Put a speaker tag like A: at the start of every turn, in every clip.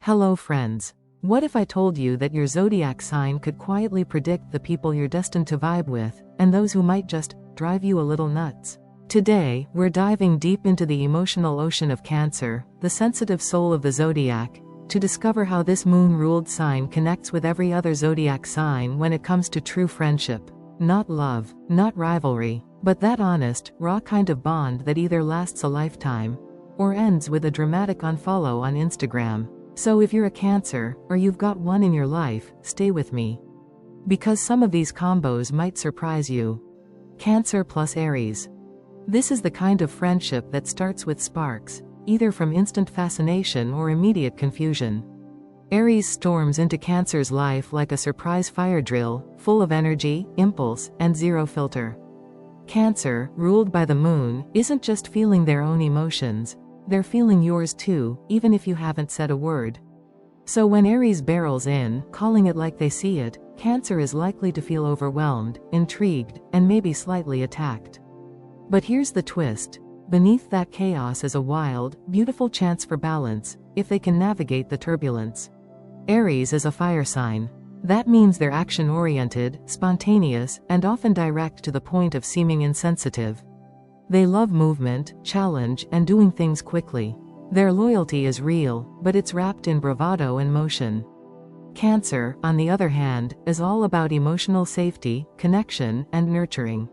A: Hello friends. What if I told you that your zodiac sign could quietly predict the people you're destined to vibe with, and those who might just drive you a little nuts? Today, we're diving deep into the emotional ocean of Cancer, the sensitive soul of the zodiac, to discover how this moon-ruled sign connects with every other zodiac sign when it comes to true friendship. Not love, not rivalry, but that honest, raw kind of bond that either lasts a lifetime or ends with a dramatic unfollow on Instagram. So if you're a Cancer, or you've got one in your life, stay with me, because some of these combos might surprise you. Cancer plus Aries. This is the kind of friendship that starts with sparks, either from instant fascination or immediate confusion. Aries storms into Cancer's life like a surprise fire drill, full of energy, impulse, and zero filter. Cancer, ruled by the moon, isn't just feeling their own emotions. They're feeling yours too, even if you haven't said a word. So when Aries barrels in, calling it like they see it, Cancer is likely to feel overwhelmed, intrigued, and maybe slightly attacked. But here's the twist. Beneath that chaos is a wild, beautiful chance for balance, if they can navigate the turbulence. Aries is a fire sign. That means they're action-oriented, spontaneous, and often direct to the point of seeming insensitive. They love movement, challenge, and doing things quickly. Their loyalty is real, but it's wrapped in bravado and motion. Cancer, on the other hand, is all about emotional safety, connection, and nurturing.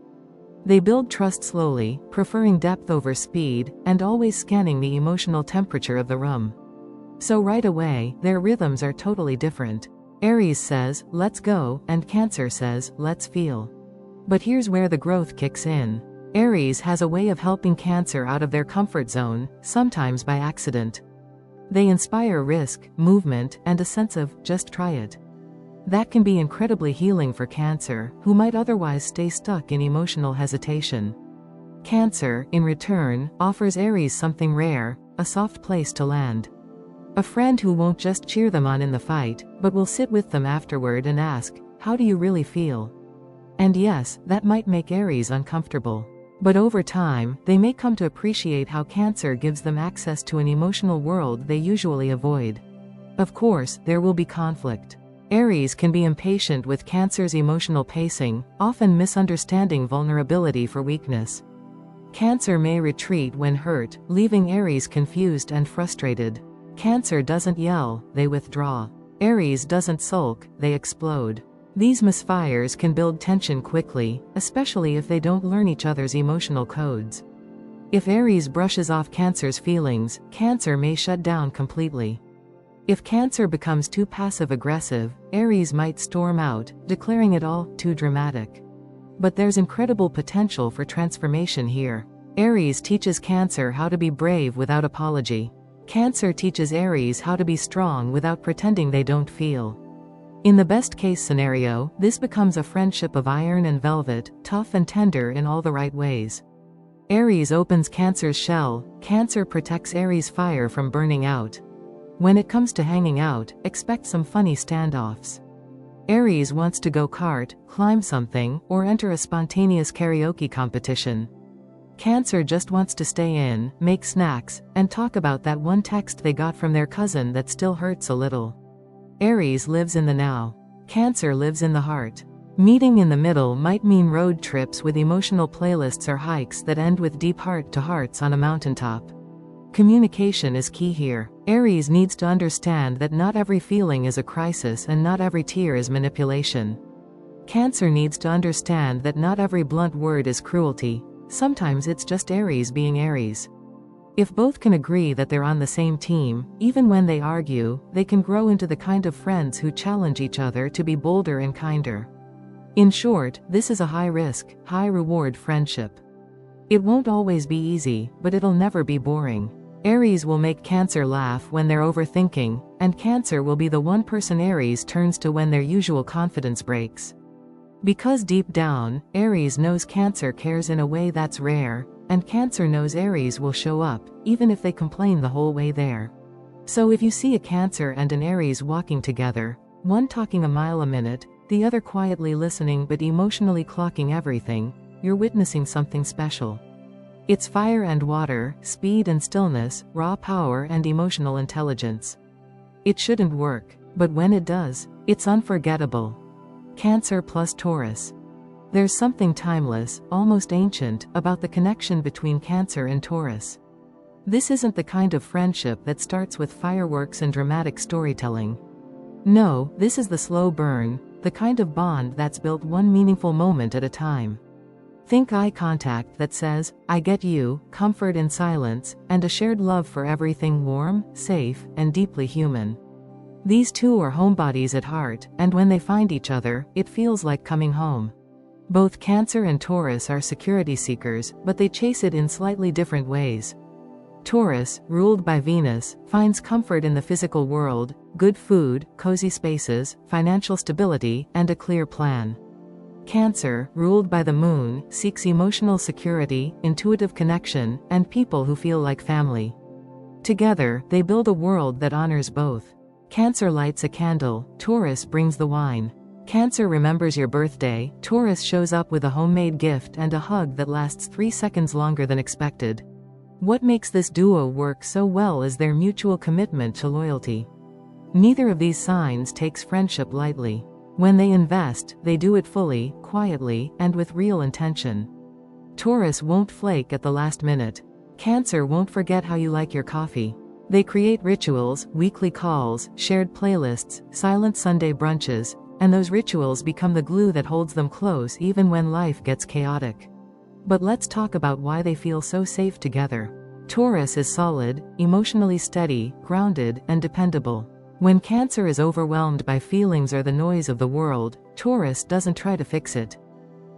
A: They build trust slowly, preferring depth over speed, and always scanning the emotional temperature of the room. So right away, their rhythms are totally different. Aries says, "Let's go," and Cancer says, "Let's feel." But here's where the growth kicks in. Aries has a way of helping Cancer out of their comfort zone, sometimes by accident. They inspire risk, movement, and a sense of, just try it. That can be incredibly healing for Cancer, who might otherwise stay stuck in emotional hesitation. Cancer, in return, offers Aries something rare, a soft place to land. A friend who won't just cheer them on in the fight, but will sit with them afterward and ask, "How do you really feel?" And yes, that might make Aries uncomfortable. But over time, they may come to appreciate how Cancer gives them access to an emotional world they usually avoid. Of course, there will be conflict. Aries can be impatient with Cancer's emotional pacing, often misunderstanding vulnerability for weakness. Cancer may retreat when hurt, leaving Aries confused and frustrated. Cancer doesn't yell, they withdraw. Aries doesn't sulk, they explode. These misfires can build tension quickly, especially if they don't learn each other's emotional codes. If Aries brushes off Cancer's feelings, Cancer may shut down completely. If Cancer becomes too passive-aggressive, Aries might storm out, declaring it all too dramatic. But there's incredible potential for transformation here. Aries teaches Cancer how to be brave without apology. Cancer teaches Aries how to be strong without pretending they don't feel. In the best-case scenario, this becomes a friendship of iron and velvet, tough and tender in all the right ways. Aries opens Cancer's shell, Cancer protects Aries' fire from burning out. When it comes to hanging out, expect some funny standoffs. Aries wants to go kart, climb something, or enter a spontaneous karaoke competition. Cancer just wants to stay in, make snacks, and talk about that one text they got from their cousin that still hurts a little. Aries lives in the now. Cancer lives in the heart. Meeting in the middle might mean road trips with emotional playlists or hikes that end with deep heart-to-hearts on a mountaintop. Communication is key here. Aries needs to understand that not every feeling is a crisis and not every tear is manipulation. Cancer needs to understand that not every blunt word is cruelty. Sometimes it's just Aries being Aries. If both can agree that they're on the same team, even when they argue, they can grow into the kind of friends who challenge each other to be bolder and kinder. In short, this is a high-risk, high-reward friendship. It won't always be easy, but it'll never be boring. Aries will make Cancer laugh when they're overthinking, and Cancer will be the one person Aries turns to when their usual confidence breaks. Because deep down, Aries knows Cancer cares in a way that's rare, and Cancer knows Aries will show up, even if they complain the whole way there. So if you see a Cancer and an Aries walking together, one talking a mile a minute, the other quietly listening but emotionally clocking everything, you're witnessing something special. It's fire and water, speed and stillness, raw power and emotional intelligence. It shouldn't work, but when it does, it's unforgettable. Cancer plus Taurus. There's something timeless, almost ancient, about the connection between Cancer and Taurus. This isn't the kind of friendship that starts with fireworks and dramatic storytelling. No, this is the slow burn, the kind of bond that's built one meaningful moment at a time. Think eye contact that says, "I get you," comfort in silence, and a shared love for everything warm, safe, and deeply human. These two are homebodies at heart, and when they find each other, it feels like coming home. Both Cancer and Taurus are security seekers, but they chase it in slightly different ways. Taurus, ruled by Venus, finds comfort in the physical world, good food, cozy spaces, financial stability, and a clear plan. Cancer, ruled by the Moon, seeks emotional security, intuitive connection, and people who feel like family. Together, they build a world that honors both. Cancer lights a candle, Taurus brings the wine. Cancer remembers your birthday, Taurus shows up with a homemade gift and a hug that lasts 3 seconds longer than expected. What makes this duo work so well is their mutual commitment to loyalty. Neither of these signs takes friendship lightly. When they invest, they do it fully, quietly, and with real intention. Taurus won't flake at the last minute. Cancer won't forget how you like your coffee. They create rituals, weekly calls, shared playlists, silent Sunday brunches, and those rituals become the glue that holds them close even when life gets chaotic. But let's talk about why they feel so safe together. Taurus is solid, emotionally steady, grounded, and dependable. When Cancer is overwhelmed by feelings or the noise of the world, Taurus doesn't try to fix it.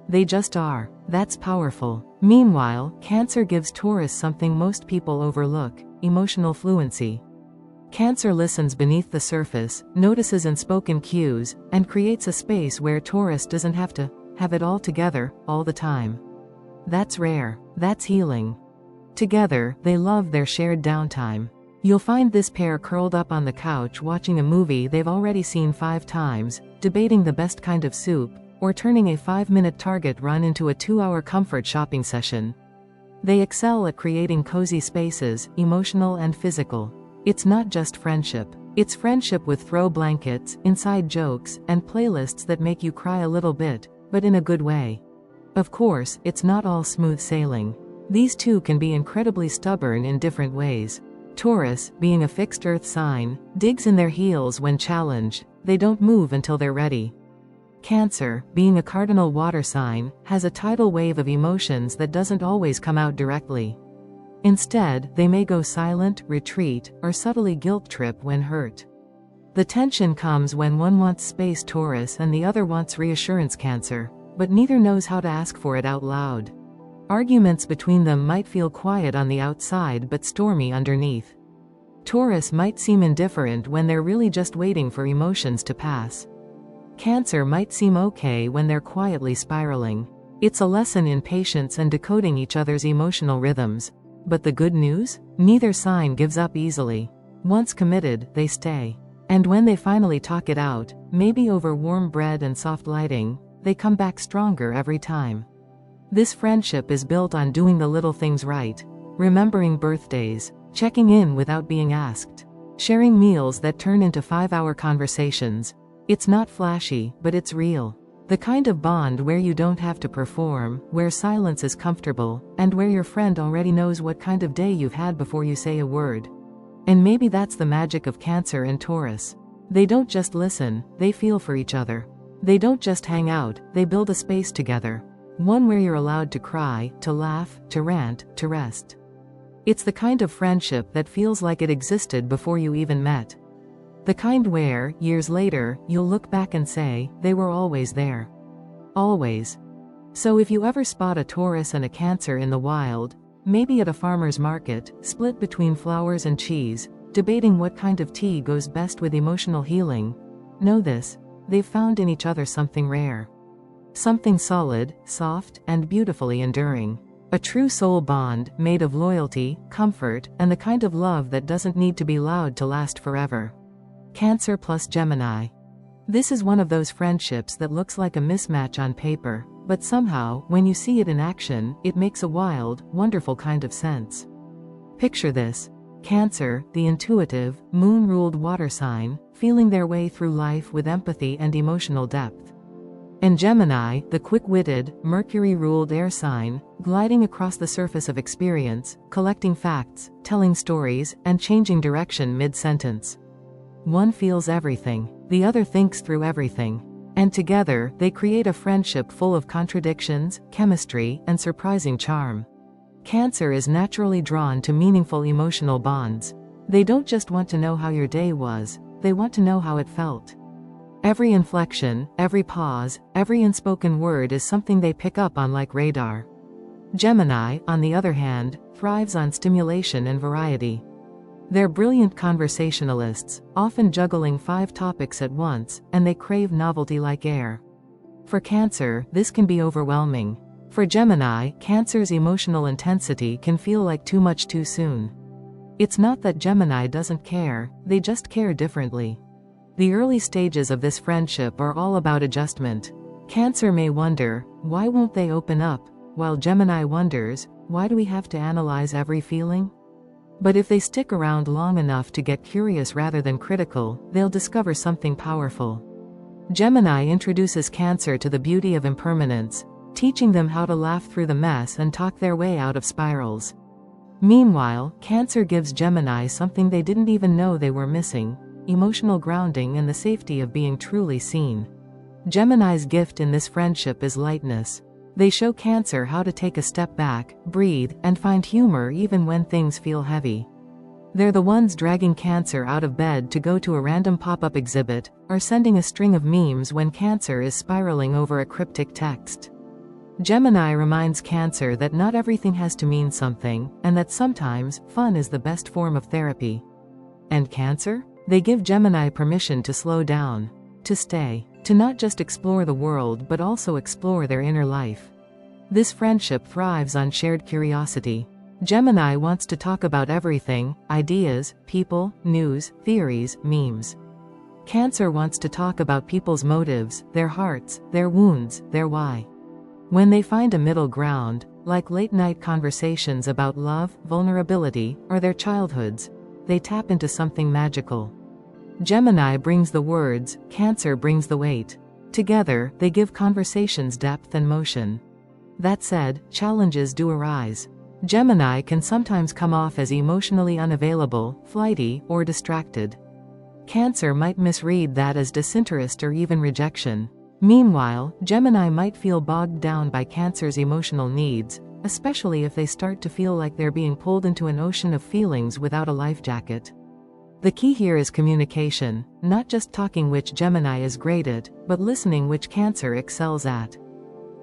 A: They just are. That's powerful. Meanwhile, Cancer gives Taurus something most people overlook: emotional fluency. Cancer listens beneath the surface, notices unspoken cues, and creates a space where Taurus doesn't have to have it all together, all the time. That's rare. That's healing. Together, they love their shared downtime. You'll find this pair curled up on the couch watching a movie they've already seen 5 times, debating the best kind of soup, or turning a 5-minute Target run into a 2-hour comfort shopping session. They excel at creating cozy spaces, emotional and physical. It's not just friendship. It's friendship with throw blankets, inside jokes, and playlists that make you cry a little bit, but in a good way. Of course, it's not all smooth sailing. These two can be incredibly stubborn in different ways. Taurus, being a fixed earth sign, digs in their heels when challenged. They don't move until they're ready. Cancer, being a cardinal water sign, has a tidal wave of emotions that doesn't always come out directly. Instead, they may go silent, retreat, or subtly guilt trip when hurt. The tension comes when one wants space, Taurus, and the other wants reassurance, Cancer, but neither knows how to ask for it out loud. Arguments between them might feel quiet on the outside but stormy underneath. Taurus might seem indifferent when they're really just waiting for emotions to pass. Cancer might seem okay when they're quietly spiraling. It's a lesson in patience and decoding each other's emotional rhythms. But the good news? Neither sign gives up easily. Once committed, they stay. And when they finally talk it out, maybe over warm bread and soft lighting, they come back stronger every time. This friendship is built on doing the little things right. Remembering birthdays, checking in without being asked, sharing meals that turn into 5-hour conversations. It's not flashy, but it's real. The kind of bond where you don't have to perform, where silence is comfortable, and where your friend already knows what kind of day you've had before you say a word. And maybe that's the magic of Cancer and Taurus. They don't just listen, they feel for each other. They don't just hang out, they build a space together. One where you're allowed to cry, to laugh, to rant, to rest. It's the kind of friendship that feels like it existed before you even met. The kind where, years later, you'll look back and say, they were always there. Always. So if you ever spot a Taurus and a Cancer in the wild, maybe at a farmer's market, split between flowers and cheese, debating what kind of tea goes best with emotional healing, know this: they've found in each other something rare. Something solid, soft, and beautifully enduring. A true soul bond, made of loyalty, comfort, and the kind of love that doesn't need to be loud to last forever. Cancer plus Gemini. This is one of those friendships that looks like a mismatch on paper, but somehow, when you see it in action, it makes a wild, wonderful kind of sense. Picture this. Cancer, the intuitive, moon-ruled water sign, feeling their way through life with empathy and emotional depth. And Gemini, the quick-witted, Mercury-ruled air sign, gliding across the surface of experience, collecting facts, telling stories, and changing direction mid-sentence. One feels everything, the other thinks through everything. And together, they create a friendship full of contradictions, chemistry, and surprising charm. Cancer is naturally drawn to meaningful emotional bonds. They don't just want to know how your day was, they want to know how it felt. Every inflection, every pause, every unspoken word is something they pick up on like radar. Gemini, on the other hand, thrives on stimulation and variety. They're brilliant conversationalists, often juggling 5 topics at once, and they crave novelty like air. For Cancer, this can be overwhelming. For Gemini, Cancer's emotional intensity can feel like too much too soon. It's not that Gemini doesn't care, they just care differently. The early stages of this friendship are all about adjustment. Cancer may wonder, why won't they open up? While Gemini wonders, why do we have to analyze every feeling? But if they stick around long enough to get curious rather than critical, they'll discover something powerful. Gemini introduces Cancer to the beauty of impermanence, teaching them how to laugh through the mess and talk their way out of spirals. Meanwhile, Cancer gives Gemini something they didn't even know they were missing: emotional grounding and the safety of being truly seen. Gemini's gift in this friendship is lightness. They show Cancer how to take a step back, breathe, and find humor even when things feel heavy. They're the ones dragging Cancer out of bed to go to a random pop-up exhibit, or sending a string of memes when Cancer is spiraling over a cryptic text. Gemini reminds Cancer that not everything has to mean something, and that sometimes, fun is the best form of therapy. And Cancer? They give Gemini permission to slow down, to stay, to not just explore the world but also explore their inner life. This friendship thrives on shared curiosity. Gemini wants to talk about everything: ideas, people, news, theories, memes. Cancer wants to talk about people's motives, their hearts, their wounds, their why. When they find a middle ground, like late-night conversations about love, vulnerability, or their childhoods, they tap into something magical. Gemini brings the words, Cancer brings the weight. Together, they give conversations depth and motion. That said, challenges do arise. Gemini can sometimes come off as emotionally unavailable, flighty, or distracted. Cancer might misread that as disinterest or even rejection. Meanwhile, Gemini might feel bogged down by Cancer's emotional needs, especially if they start to feel like they're being pulled into an ocean of feelings without a life jacket. The key here is communication, not just talking, which Gemini is great at, but listening, which Cancer excels at.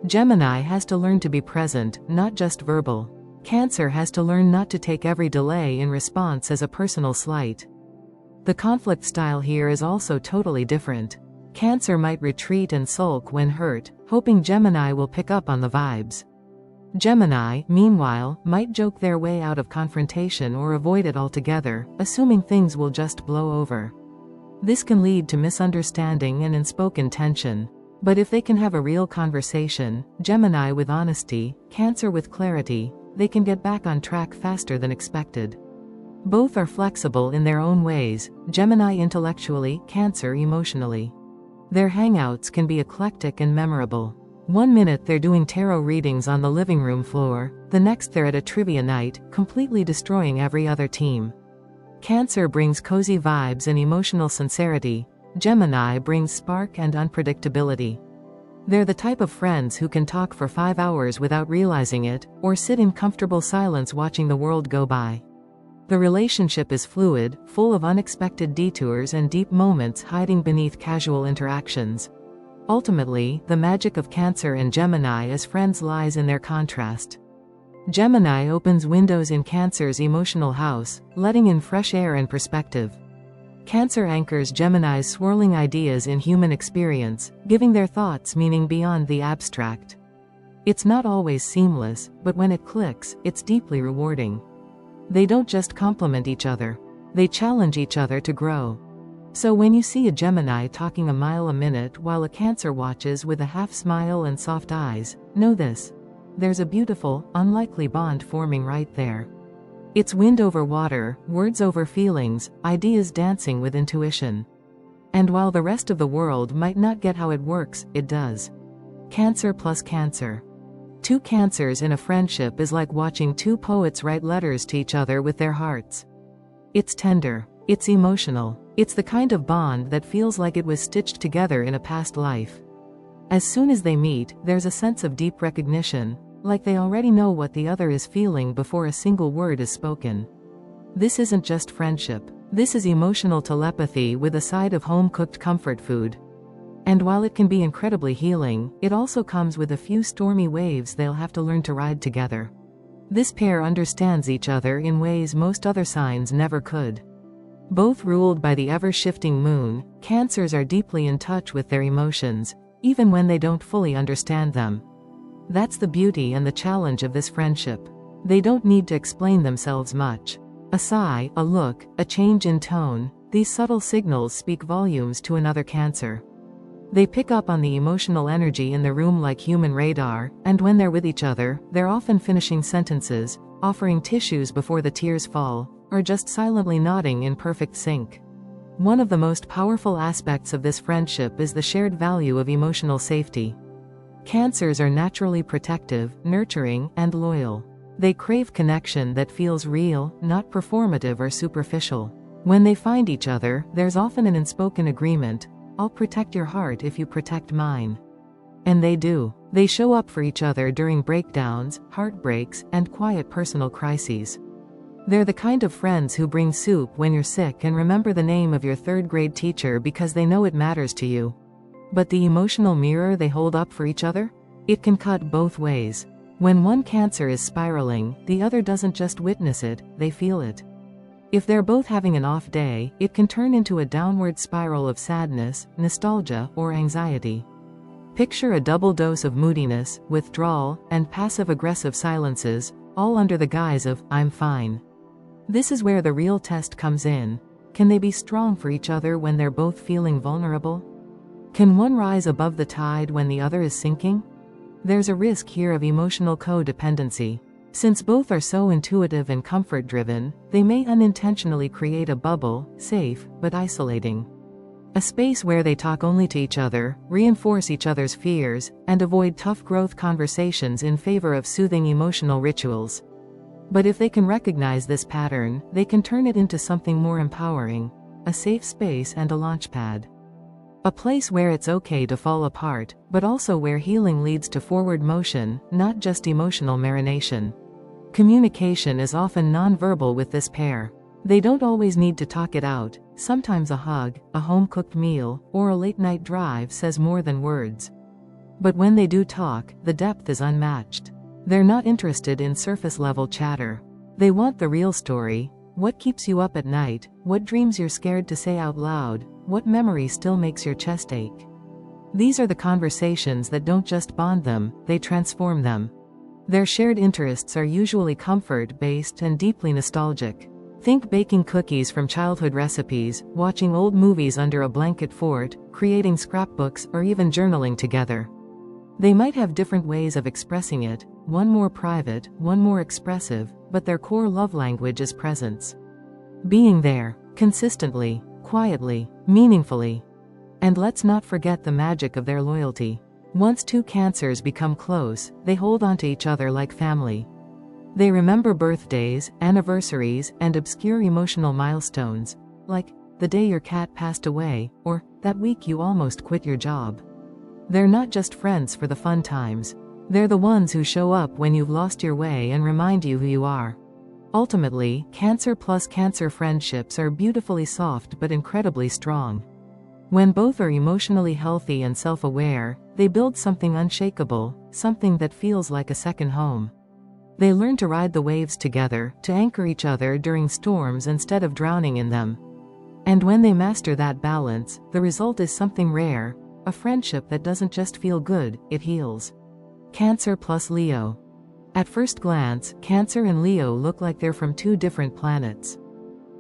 A: Gemini has to learn to be present, not just verbal. Cancer has to learn not to take every delay in response as a personal slight. The conflict style here is also totally different. Cancer might retreat and sulk when hurt, hoping Gemini will pick up on the vibes. Gemini, meanwhile, might joke their way out of confrontation or avoid it altogether, assuming things will just blow over. This can lead to misunderstanding and unspoken tension. But if they can have a real conversation, Gemini with honesty, Cancer with clarity, they can get back on track faster than expected. Both are flexible in their own ways, Gemini intellectually, Cancer emotionally. Their hangouts can be eclectic and memorable. One minute they're doing tarot readings on the living room floor, the next they're at a trivia night, completely destroying every other team. Cancer brings cozy vibes and emotional sincerity. Gemini brings spark and unpredictability. They're the type of friends who can talk for 5 hours without realizing it, or sit in comfortable silence watching the world go by. The relationship is fluid, full of unexpected detours and deep moments hiding beneath casual interactions. Ultimately, the magic of Cancer and Gemini as friends lies in their contrast. Gemini opens windows in Cancer's emotional house, letting in fresh air and perspective. Cancer anchors Gemini's swirling ideas in human experience, giving their thoughts meaning beyond the abstract. It's not always seamless, but when it clicks, it's deeply rewarding. They don't just complement each other. They challenge each other to grow. So when you see a Gemini talking a mile a minute while a Cancer watches with a half smile and soft eyes, know this: there's a beautiful, unlikely bond forming right there. It's wind over water, words over feelings, ideas dancing with intuition. And while the rest of the world might not get how it works, it does. Cancer plus Cancer. Two Cancers in a friendship is like watching two poets write letters to each other with their hearts. It's tender. It's emotional. It's the kind of bond that feels like it was stitched together in a past life. As soon as they meet, there's a sense of deep recognition, like they already know what the other is feeling before a single word is spoken. This isn't just friendship. This is emotional telepathy with a side of home-cooked comfort food. And while it can be incredibly healing, it also comes with a few stormy waves they'll have to learn to ride together. This pair understands each other in ways most other signs never could. Both ruled by the ever-shifting moon, Cancers are deeply in touch with their emotions, even when they don't fully understand them. That's the beauty and the challenge of this friendship. They don't need to explain themselves much. A sigh, a look, a change in tone, these subtle signals speak volumes to another Cancer. They pick up on the emotional energy in the room like human radar, and when they're with each other, they're often finishing sentences, offering tissues before the tears fall, or just silently nodding in perfect sync. One of the most powerful aspects of this friendship is the shared value of emotional safety. Cancers are naturally protective, nurturing, and loyal. They crave connection that feels real, not performative or superficial. When they find each other, there's often an unspoken agreement: I'll protect your heart if you protect mine. And they do. They show up for each other during breakdowns, heartbreaks, and quiet personal crises. They're the kind of friends who bring soup when you're sick and remember the name of your third-grade teacher because they know it matters to you. But the emotional mirror they hold up for each other? It can cut both ways. When one Cancer is spiraling, the other doesn't just witness it, they feel it. If they're both having an off day, it can turn into a downward spiral of sadness, nostalgia, or anxiety. Picture a double dose of moodiness, withdrawal, and passive-aggressive silences, all under the guise of, I'm fine. This is where the real test comes in. Can they be strong for each other when they're both feeling vulnerable? Can one rise above the tide when the other is sinking? There's a risk here of emotional codependency. Since both are so intuitive and comfort-driven, they may unintentionally create a bubble, safe, but isolating. A space where they talk only to each other, reinforce each other's fears, and avoid tough growth conversations in favor of soothing emotional rituals. But if they can recognize this pattern, they can turn it into something more empowering: a safe space and a launchpad. A place where it's okay to fall apart, but also where healing leads to forward motion, not just emotional marination. Communication is often nonverbal with this pair. They don't always need to talk it out. Sometimes a hug, a home-cooked meal, or a late-night drive says more than words. But when they do talk, the depth is unmatched. They're not interested in surface-level chatter. They want the real story. What keeps you up at night? What dreams you're scared to say out loud? What memory still makes your chest ache? These are the conversations that don't just bond them, they transform them. Their shared interests are usually comfort-based and deeply nostalgic. Think baking cookies from childhood recipes, watching old movies under a blanket fort, creating scrapbooks, or even journaling together. They might have different ways of expressing it, one more private, one more expressive, but their core love language is presence. Being there, consistently, quietly, meaningfully. And let's not forget the magic of their loyalty. Once two Cancers become close, they hold on to each other like family. They remember birthdays, anniversaries, and obscure emotional milestones, like the day your cat passed away, or that week you almost quit your job. They're not just friends for the fun times. They're the ones who show up when you've lost your way and remind you who you are. Ultimately, Cancer plus Cancer friendships are beautifully soft but incredibly strong. When both are emotionally healthy and self-aware, they build something unshakable, something that feels like a second home. They learn to ride the waves together, to anchor each other during storms instead of drowning in them. And when they master that balance, the result is something rare, a friendship that doesn't just feel good, it heals. Cancer plus Leo. At first glance, Cancer and Leo look like they're from two different planets.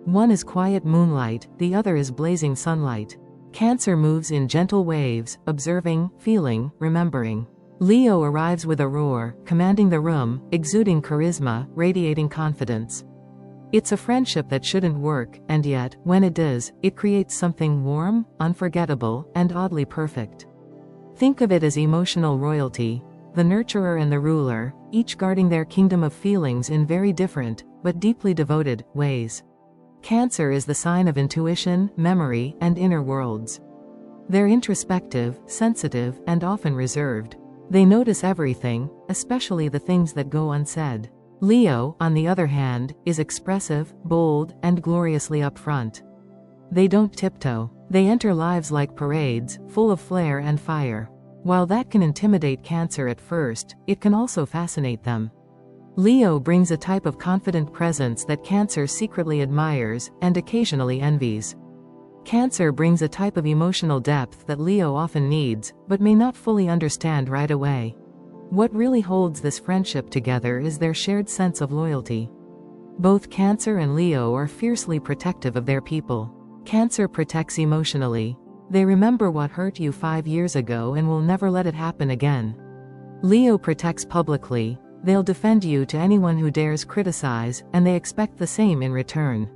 A: One is quiet moonlight, the other is blazing sunlight. Cancer moves in gentle waves, observing, feeling, remembering. Leo arrives with a roar, commanding the room, exuding charisma, radiating confidence. It's a friendship that shouldn't work, and yet, when it does, it creates something warm, unforgettable, and oddly perfect. Think of it as emotional royalty, the nurturer and the ruler, each guarding their kingdom of feelings in very different, but deeply devoted, ways. Cancer is the sign of intuition, memory, and inner worlds. They're introspective, sensitive, and often reserved. They notice everything, especially the things that go unsaid. Leo, on the other hand, is expressive, bold, and gloriously upfront. They don't tiptoe. They enter lives like parades, full of flair and fire. While that can intimidate Cancer at first, it can also fascinate them. Leo brings a type of confident presence that Cancer secretly admires, and occasionally envies. Cancer brings a type of emotional depth that Leo often needs, but may not fully understand right away. What really holds this friendship together is their shared sense of loyalty. Both Cancer and Leo are fiercely protective of their people. Cancer protects emotionally. They remember what hurt you 5 years ago and will never let it happen again. Leo protects publicly. They'll defend you to anyone who dares criticize, and they expect the same in return.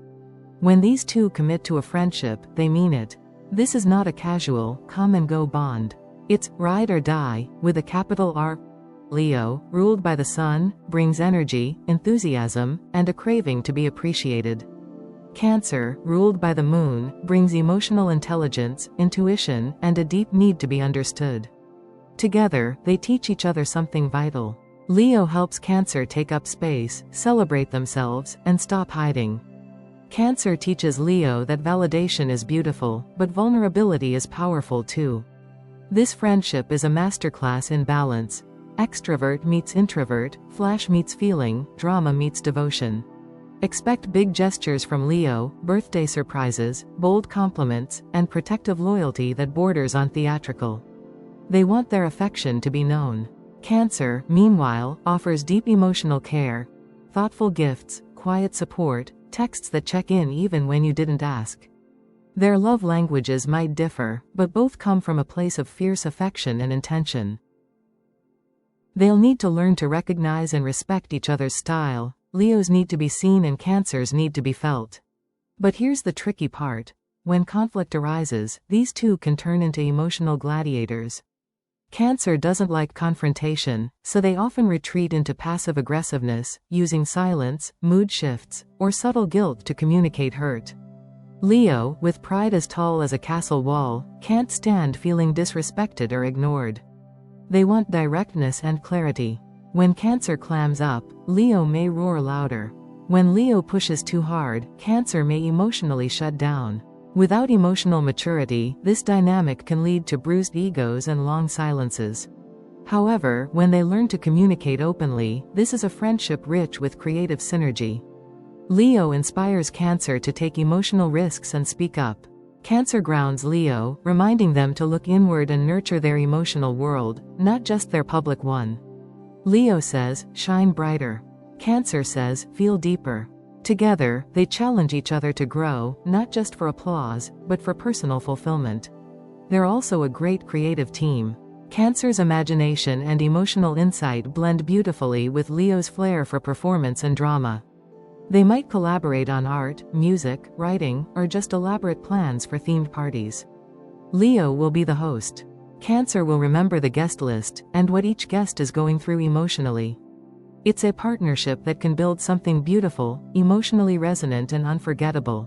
A: When these two commit to a friendship, they mean it. This is not a casual, come-and-go bond. It's ride or die, with a capital R. Leo, ruled by the sun, brings energy, enthusiasm, and a craving to be appreciated. Cancer, ruled by the moon, brings emotional intelligence, intuition, and a deep need to be understood. Together, they teach each other something vital. Leo helps Cancer take up space, celebrate themselves, and stop hiding. Cancer teaches Leo that validation is beautiful, but vulnerability is powerful too. This friendship is a masterclass in balance. Extrovert meets introvert, flash meets feeling, drama meets devotion. Expect big gestures from Leo, birthday surprises, bold compliments, and protective loyalty that borders on theatrical. They want their affection to be known. Cancer, meanwhile, offers deep emotional care, thoughtful gifts, quiet support, texts that check in even when you didn't ask. Their love languages might differ, but both come from a place of fierce affection and intention. They'll need to learn to recognize and respect each other's style. Leos need to be seen and Cancers need to be felt. But here's the tricky part. When conflict arises, these two can turn into emotional gladiators. Cancer doesn't like confrontation, so they often retreat into passive aggressiveness, using silence, mood shifts, or subtle guilt to communicate hurt. Leo, with pride as tall as a castle wall, can't stand feeling disrespected or ignored. They want directness and clarity. When Cancer clams up, Leo may roar louder. When Leo pushes too hard, Cancer may emotionally shut down. Without emotional maturity, this dynamic can lead to bruised egos and long silences. However, when they learn to communicate openly, this is a friendship rich with creative synergy. Leo inspires Cancer to take emotional risks and speak up. Cancer grounds Leo, reminding them to look inward and nurture their emotional world, not just their public one. Leo says, shine brighter. Cancer says, feel deeper. Together, they challenge each other to grow, not just for applause, but for personal fulfillment. They're also a great creative team. Cancer's imagination and emotional insight blend beautifully with Leo's flair for performance and drama. They might collaborate on art, music, writing, or just elaborate plans for themed parties. Leo will be the host. Cancer will remember the guest list, and what each guest is going through emotionally. It's a partnership that can build something beautiful, emotionally resonant and unforgettable.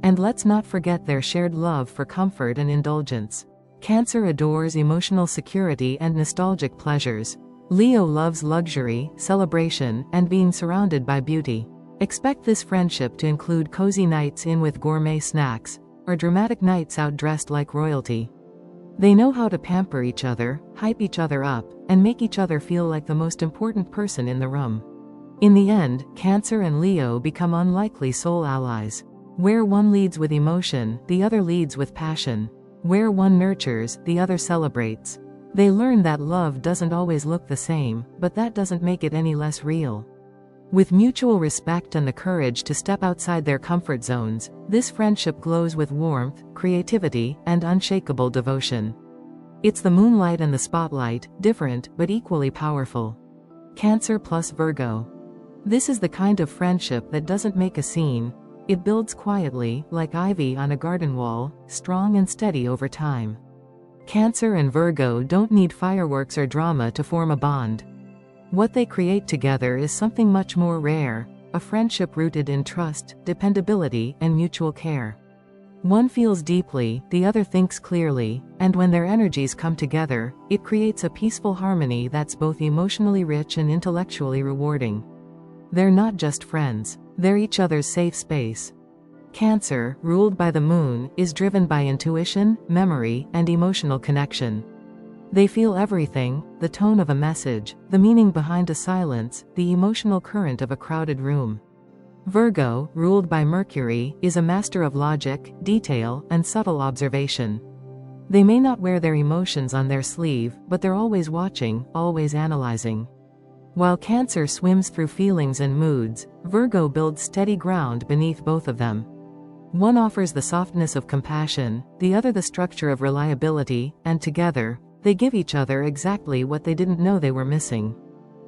A: And let's not forget their shared love for comfort and indulgence. Cancer adores emotional security and nostalgic pleasures. Leo loves luxury, celebration, and being surrounded by beauty. Expect this friendship to include cozy nights in with gourmet snacks, or dramatic nights out dressed like royalty. They know how to pamper each other, hype each other up, and make each other feel like the most important person in the room. In the end, Cancer and Leo become unlikely soul allies. Where one leads with emotion, the other leads with passion. Where one nurtures, the other celebrates. They learn that love doesn't always look the same, but that doesn't make it any less real. With mutual respect and the courage to step outside their comfort zones, this friendship glows with warmth, creativity, and unshakable devotion. It's the moonlight and the spotlight, different but equally powerful. Cancer plus Virgo. This is the kind of friendship that doesn't make a scene. It builds quietly, like ivy on a garden wall, strong and steady over time. Cancer and Virgo don't need fireworks or drama to form a bond. What they create together is something much more rare, a friendship rooted in trust, dependability, and mutual care. One feels deeply, the other thinks clearly, and when their energies come together, it creates a peaceful harmony that's both emotionally rich and intellectually rewarding. They're not just friends, they're each other's safe space. Cancer, ruled by the moon, is driven by intuition, memory, and emotional connection. They feel everything, the tone of a message, the meaning behind a silence, the emotional current of a crowded room. Virgo, ruled by Mercury, is a master of logic, detail, and subtle observation. They may not wear their emotions on their sleeve, but they're always watching, always analyzing. While Cancer swims through feelings and moods, Virgo builds steady ground beneath both of them. One offers the softness of compassion, the other the structure of reliability, and together, they give each other exactly what they didn't know they were missing.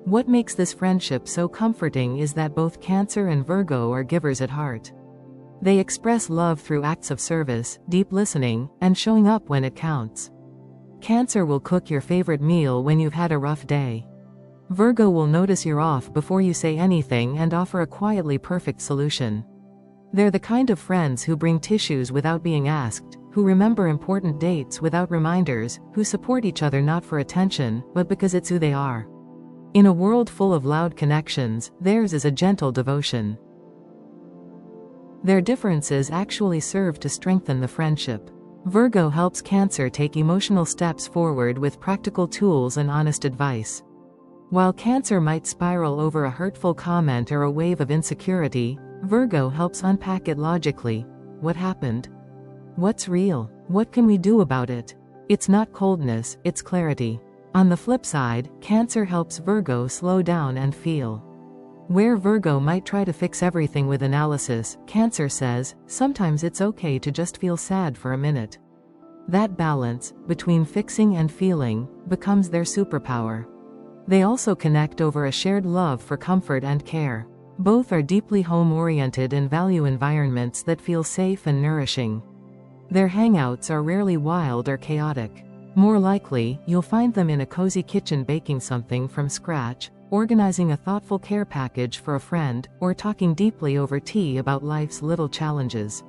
A: What makes this friendship so comforting is that both Cancer and Virgo are givers at heart. They express love through acts of service, deep listening, and showing up when it counts. Cancer will cook your favorite meal when you've had a rough day. Virgo will notice you're off before you say anything and offer a quietly perfect solution. They're the kind of friends who bring tissues without being asked, who remember important dates without reminders, who support each other not for attention, but because it's who they are. In a world full of loud connections, theirs is a gentle devotion. Their differences actually serve to strengthen the friendship. Virgo helps Cancer take emotional steps forward with practical tools and honest advice. While Cancer might spiral over a hurtful comment or a wave of insecurity, Virgo helps unpack it logically. What happened? What's real? What can we do about it? It's not coldness, it's clarity. On the flip side, Cancer helps Virgo slow down and feel. Where Virgo might try to fix everything with analysis, Cancer says, sometimes it's okay to just feel sad for a minute. That balance, between fixing and feeling, becomes their superpower. They also connect over a shared love for comfort and care. Both are deeply home-oriented and value environments that feel safe and nourishing. Their hangouts are rarely wild or chaotic. More likely, you'll find them in a cozy kitchen baking something from scratch, organizing a thoughtful care package for a friend, or talking deeply over tea about life's little challenges.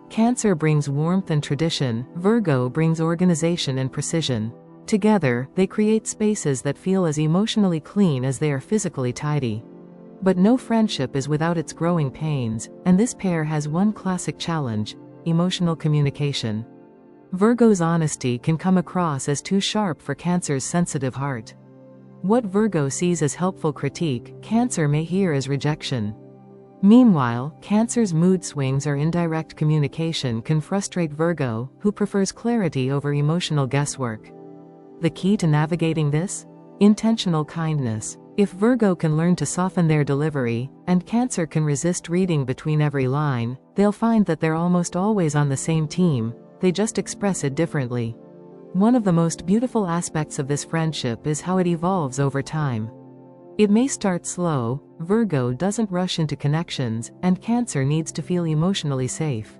A: Cancer brings warmth and tradition, Virgo brings organization and precision. Together, they create spaces that feel as emotionally clean as they are physically tidy. But no friendship is without its growing pains, and this pair has one classic challenge: emotional communication. Virgo's honesty can come across as too sharp for Cancer's sensitive heart. What Virgo sees as helpful critique, Cancer may hear as rejection. Meanwhile, Cancer's mood swings or indirect communication can frustrate Virgo, who prefers clarity over emotional guesswork. The key to navigating this? Intentional kindness. If Virgo can learn to soften their delivery, and Cancer can resist reading between every line, they'll find that they're almost always on the same team, they just express it differently. One of the most beautiful aspects of this friendship is how it evolves over time. It may start slow, Virgo doesn't rush into connections, and Cancer needs to feel emotionally safe.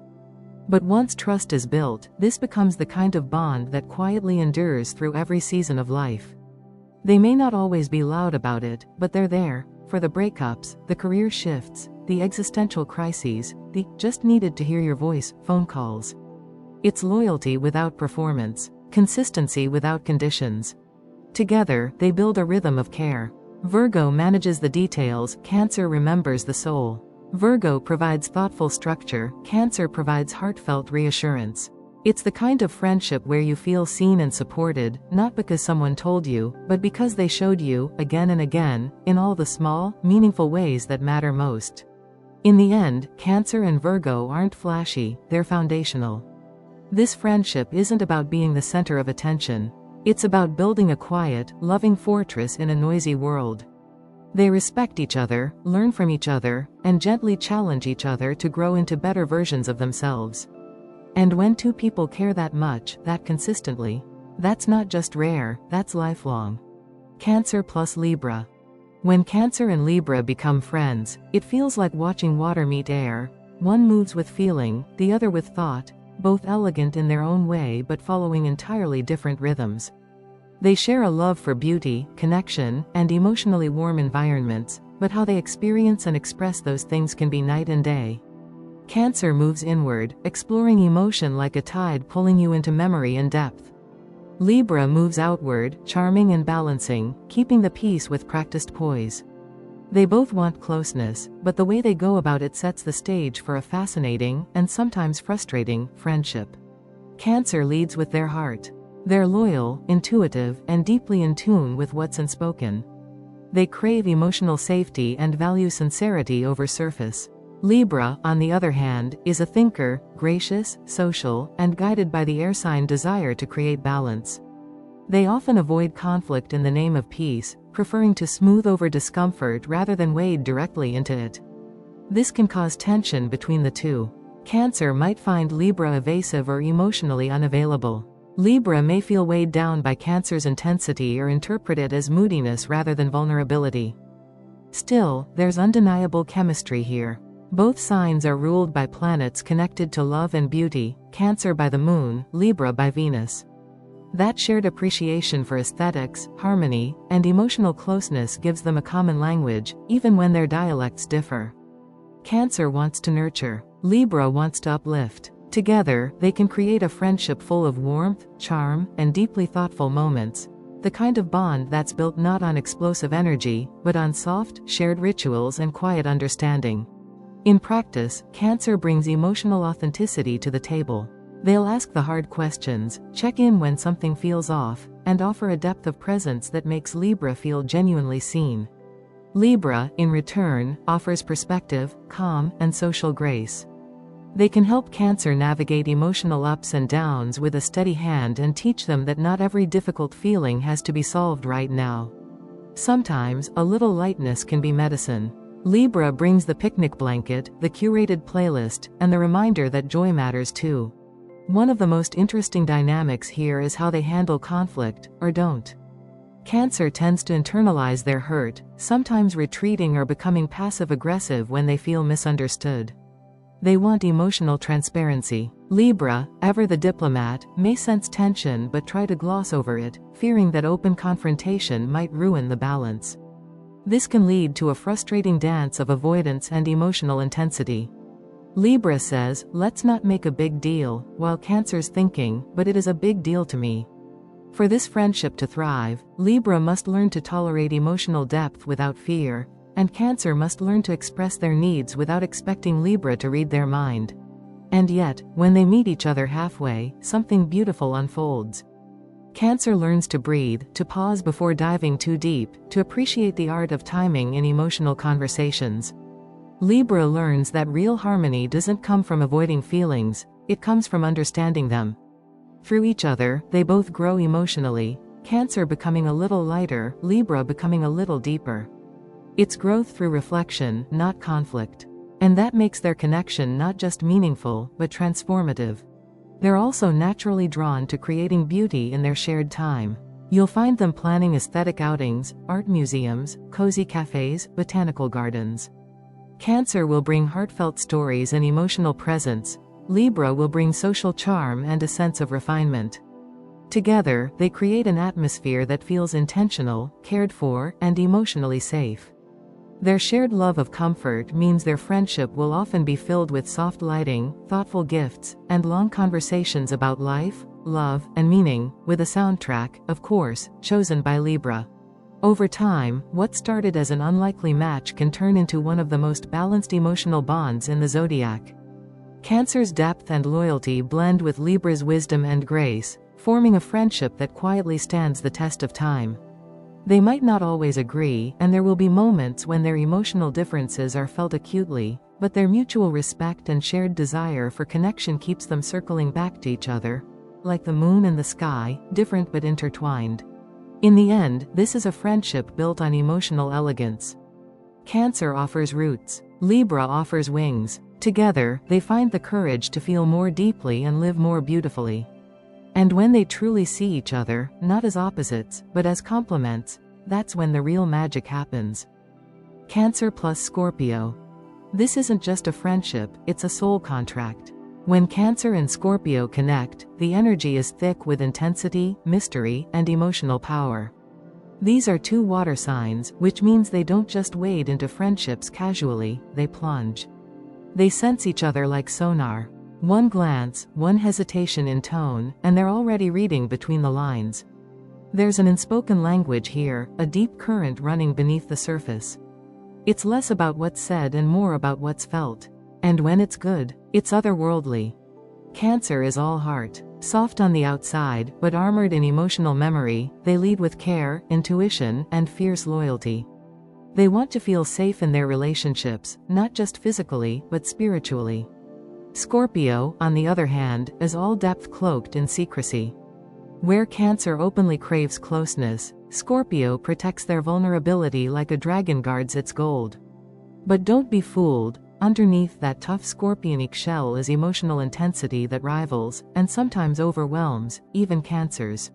A: But once trust is built, this becomes the kind of bond that quietly endures through every season of life. They may not always be loud about it, but they're there, for the breakups, the career shifts, the existential crises, the just needed to hear your voice phone calls. It's loyalty without performance, consistency without conditions. Together, they build a rhythm of care. Virgo manages the details, Cancer remembers the soul. Virgo provides thoughtful structure, Cancer provides heartfelt reassurance. It's the kind of friendship where you feel seen and supported, not because someone told you, but because they showed you, again and again, in all the small, meaningful ways that matter most. In the end, Cancer and Virgo aren't flashy, they're foundational. This friendship isn't about being the center of attention. It's about building a quiet, loving fortress in a noisy world. They respect each other, learn from each other, and gently challenge each other to grow into better versions of themselves. And when two people care that much, that consistently, that's not just rare, that's lifelong. Cancer plus Libra. When Cancer and Libra become friends, it feels like watching water meet air. One moves with feeling, the other with thought, both elegant in their own way but following entirely different rhythms. They share a love for beauty, connection, and emotionally warm environments, but how they experience and express those things can be night and day. Cancer moves inward, exploring emotion like a tide pulling you into memory and depth. Libra moves outward, charming and balancing, keeping the peace with practiced poise. They both want closeness, but the way they go about it sets the stage for a fascinating, and sometimes frustrating, friendship. Cancer leads with their heart. They're loyal, intuitive, and deeply in tune with what's unspoken. They crave emotional safety and value sincerity over surface. Libra, on the other hand, is a thinker, gracious, social, and guided by the air sign desire to create balance. They often avoid conflict in the name of peace, preferring to smooth over discomfort rather than wade directly into it. This can cause tension between the two. Cancer might find Libra evasive or emotionally unavailable. Libra may feel weighed down by Cancer's intensity or interpret it as moodiness rather than vulnerability. Still, there's undeniable chemistry here. Both signs are ruled by planets connected to love and beauty, Cancer by the Moon, Libra by Venus. That shared appreciation for aesthetics, harmony, and emotional closeness gives them a common language, even when their dialects differ. Cancer wants to nurture. Libra wants to uplift. Together, they can create a friendship full of warmth, charm, and deeply thoughtful moments. The kind of bond that's built not on explosive energy, but on soft, shared rituals and quiet understanding. In practice, Cancer brings emotional authenticity to the table. They'll ask the hard questions, check in when something feels off, and offer a depth of presence that makes Libra feel genuinely seen. Libra, in return, offers perspective, calm, and social grace. They can help Cancer navigate emotional ups and downs with a steady hand and teach them that not every difficult feeling has to be solved right now. Sometimes, a little lightness can be medicine. Libra brings the picnic blanket, the curated playlist, and the reminder that joy matters too. One of the most interesting dynamics here is how they handle conflict, or don't. Cancer tends to internalize their hurt, sometimes retreating or becoming passive-aggressive when they feel misunderstood. They want emotional transparency. Libra, ever the diplomat, may sense tension but try to gloss over it, fearing that open confrontation might ruin the balance. This can lead to a frustrating dance of avoidance and emotional intensity. Libra says, "Let's not make a big deal," while Cancer's thinking, "But it is a big deal to me." For this friendship to thrive, Libra must learn to tolerate emotional depth without fear, and Cancer must learn to express their needs without expecting Libra to read their mind. And yet, when they meet each other halfway, something beautiful unfolds. Cancer learns to breathe, to pause before diving too deep, to appreciate the art of timing in emotional conversations. Libra learns that real harmony doesn't come from avoiding feelings, it comes from understanding them. Through each other, they both grow emotionally, Cancer becoming a little lighter, Libra becoming a little deeper. It's growth through reflection, not conflict. And that makes their connection not just meaningful, but transformative. They're also naturally drawn to creating beauty in their shared time. You'll find them planning aesthetic outings, art museums, cozy cafes, botanical gardens. Cancer will bring heartfelt stories and emotional presence. Libra will bring social charm and a sense of refinement. Together, they create an atmosphere that feels intentional, cared for, and emotionally safe. Their shared love of comfort means their friendship will often be filled with soft lighting, thoughtful gifts, and long conversations about life, love, and meaning, with a soundtrack, of course, chosen by Libra. Over time, what started as an unlikely match can turn into one of the most balanced emotional bonds in the zodiac. Cancer's depth and loyalty blend with Libra's wisdom and grace, forming a friendship that quietly stands the test of time. They might not always agree, and there will be moments when their emotional differences are felt acutely, but their mutual respect and shared desire for connection keeps them circling back to each other, like the moon and the sky, different but intertwined. In the end, this is a friendship built on emotional elegance. Cancer offers roots. Libra offers wings. Together, they find the courage to feel more deeply and live more beautifully. And when they truly see each other, not as opposites, but as complements, that's when the real magic happens. Cancer plus Scorpio. This isn't just a friendship, it's a soul contract. When Cancer and Scorpio connect, the energy is thick with intensity, mystery, and emotional power. These are two water signs, which means they don't just wade into friendships casually, they plunge. They sense each other like sonar. One glance, one hesitation in tone, and they're already reading between the lines. There's an unspoken language here, a deep current running beneath the surface. It's less about what's said and more about what's felt. And when it's good, it's otherworldly. Cancer is all heart. Soft on the outside, but armored in emotional memory, they lead with care, intuition, and fierce loyalty. They want to feel safe in their relationships, not just physically, but spiritually. Scorpio, on the other hand, is all depth cloaked in secrecy. Where Cancer openly craves closeness, Scorpio protects their vulnerability like a dragon guards its gold. But don't be fooled, underneath that tough scorpionic shell is emotional intensity that rivals, and sometimes overwhelms, even Cancers.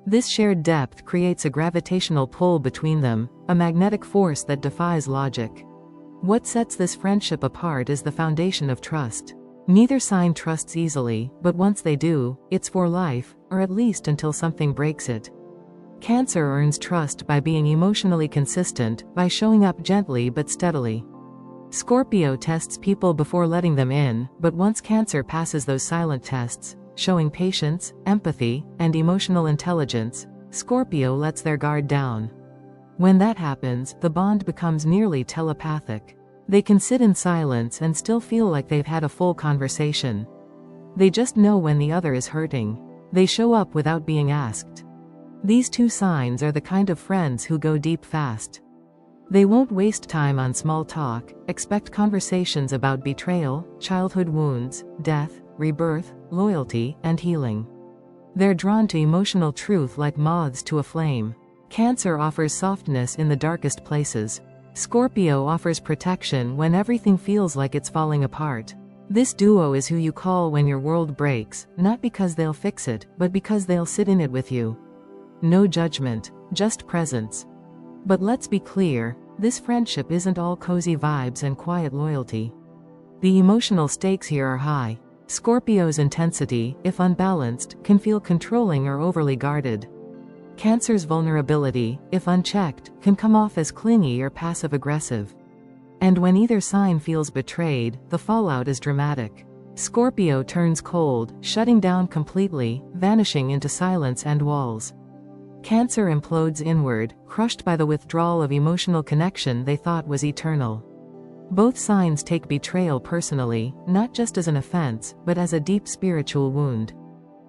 A: This shared depth creates a gravitational pull between them, a magnetic force that defies logic. What sets this friendship apart is the foundation of trust. Neither sign trusts easily, but once they do, it's for life, or at least until something breaks it. Cancer earns trust by being emotionally consistent, by showing up gently but steadily. Scorpio tests people before letting them in, but once Cancer passes those silent tests, showing patience, empathy, and emotional intelligence, Scorpio lets their guard down. When that happens, the bond becomes nearly telepathic. They can sit in silence and still feel like they've had a full conversation. They just know when the other is hurting. They show up without being asked. These two signs are the kind of friends who go deep fast. They won't waste time on small talk, expect conversations about betrayal, childhood wounds, death, rebirth, loyalty, and healing. They're drawn to emotional truth like moths to a flame. Cancer offers softness in the darkest places. Scorpio offers protection when everything feels like it's falling apart. This duo is who you call when your world breaks, not because they'll fix it, but because they'll sit in it with you. No judgment, just presence. But let's be clear, this friendship isn't all cozy vibes and quiet loyalty. The emotional stakes here are high. Scorpio's intensity, if unbalanced, can feel controlling or overly guarded. Cancer's vulnerability, if unchecked, can come off as clingy or passive-aggressive. And when either sign feels betrayed, the fallout is dramatic. Scorpio turns cold, shutting down completely, vanishing into silence and walls. Cancer implodes inward, crushed by the withdrawal of emotional connection they thought was eternal. Both signs take betrayal personally, not just as an offense, but as a deep spiritual wound.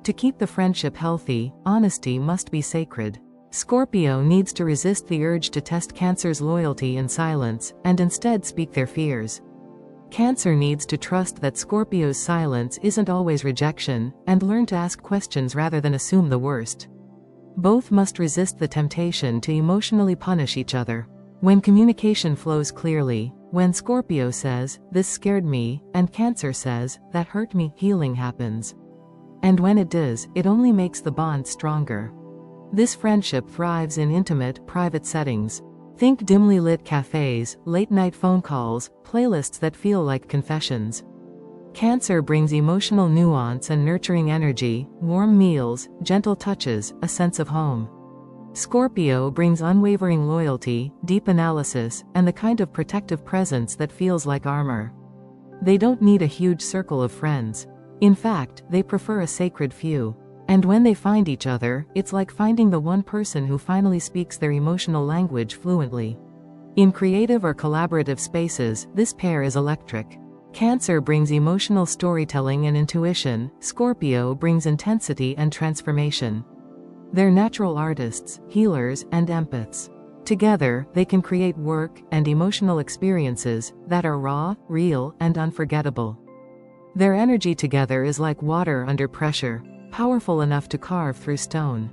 A: To keep the friendship healthy, honesty must be sacred. Scorpio needs to resist the urge to test Cancer's loyalty in silence, and instead speak their fears. Cancer needs to trust that Scorpio's silence isn't always rejection, and learn to ask questions rather than assume the worst. Both must resist the temptation to emotionally punish each other. When communication flows clearly, when Scorpio says, "This scared me," and Cancer says, "That hurt me," healing happens. And when it does, it only makes the bond stronger. This friendship thrives in intimate, private settings. Think dimly lit cafes, late-night phone calls, playlists that feel like confessions. Cancer brings emotional nuance and nurturing energy, warm meals, gentle touches, a sense of home. Scorpio brings unwavering loyalty, deep analysis, and the kind of protective presence that feels like armor. They don't need a huge circle of friends. In fact, they prefer a sacred few. And when they find each other, it's like finding the one person who finally speaks their emotional language fluently. In creative or collaborative spaces, this pair is electric. Cancer brings emotional storytelling and intuition, Scorpio brings intensity and transformation. They're natural artists, healers, and empaths. Together, they can create work and emotional experiences that are raw, real, and unforgettable. Their energy together is like water under pressure, powerful enough to carve through stone.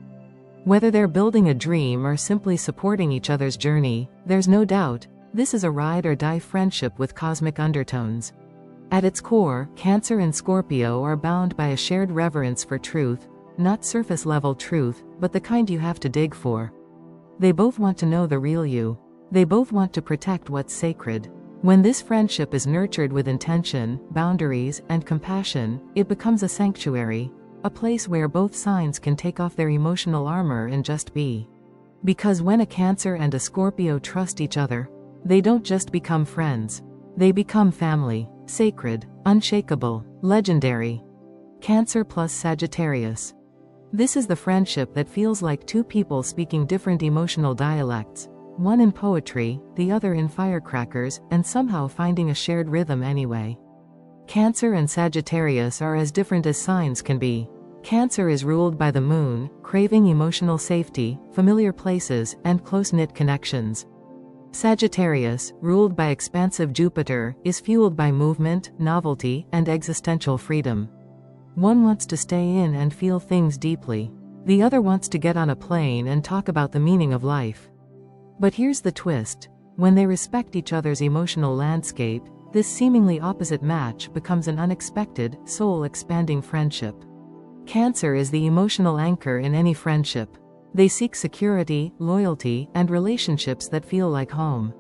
A: Whether they're building a dream or simply supporting each other's journey, there's no doubt, this is a ride-or-die friendship with cosmic undertones. At its core, Cancer and Scorpio are bound by a shared reverence for truth, not surface-level truth, but the kind you have to dig for. They both want to know the real you. They both want to protect what's sacred. When this friendship is nurtured with intention, boundaries, and compassion, it becomes a sanctuary, a place where both signs can take off their emotional armor and just be. Because when a Cancer and a Scorpio trust each other, they don't just become friends. They become family, sacred, unshakable, legendary. Cancer plus Sagittarius. This is the friendship that feels like two people speaking different emotional dialects, one in poetry, the other in firecrackers, and somehow finding a shared rhythm anyway. Cancer and Sagittarius are as different as signs can be. Cancer is ruled by the moon, craving emotional safety, familiar places, and close-knit connections. Sagittarius, ruled by expansive Jupiter, is fueled by movement, novelty, and existential freedom. One wants to stay in and feel things deeply. The other wants to get on a plane and talk about the meaning of life. But here's the twist. When they respect each other's emotional landscape, this seemingly opposite match becomes an unexpected, soul-expanding friendship. Cancer is the emotional anchor in any friendship. They seek security, loyalty, and relationships that feel like home.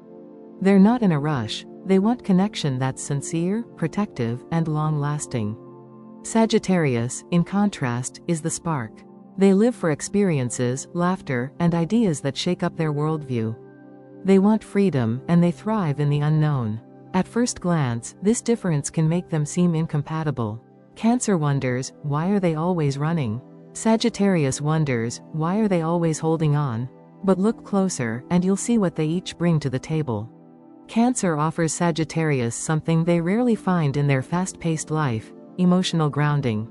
A: They're not in a rush. They want connection that's sincere, protective, and long-lasting. Sagittarius, in contrast, is the spark. They live for experiences, laughter, and ideas that shake up their worldview. They want freedom, and they thrive in the unknown. At first glance, this difference can make them seem incompatible. Cancer wonders, why are they always running? Sagittarius wonders, why are they always holding on? But look closer, and you'll see what they each bring to the table. Cancer offers Sagittarius something they rarely find in their fast-paced life: emotional grounding.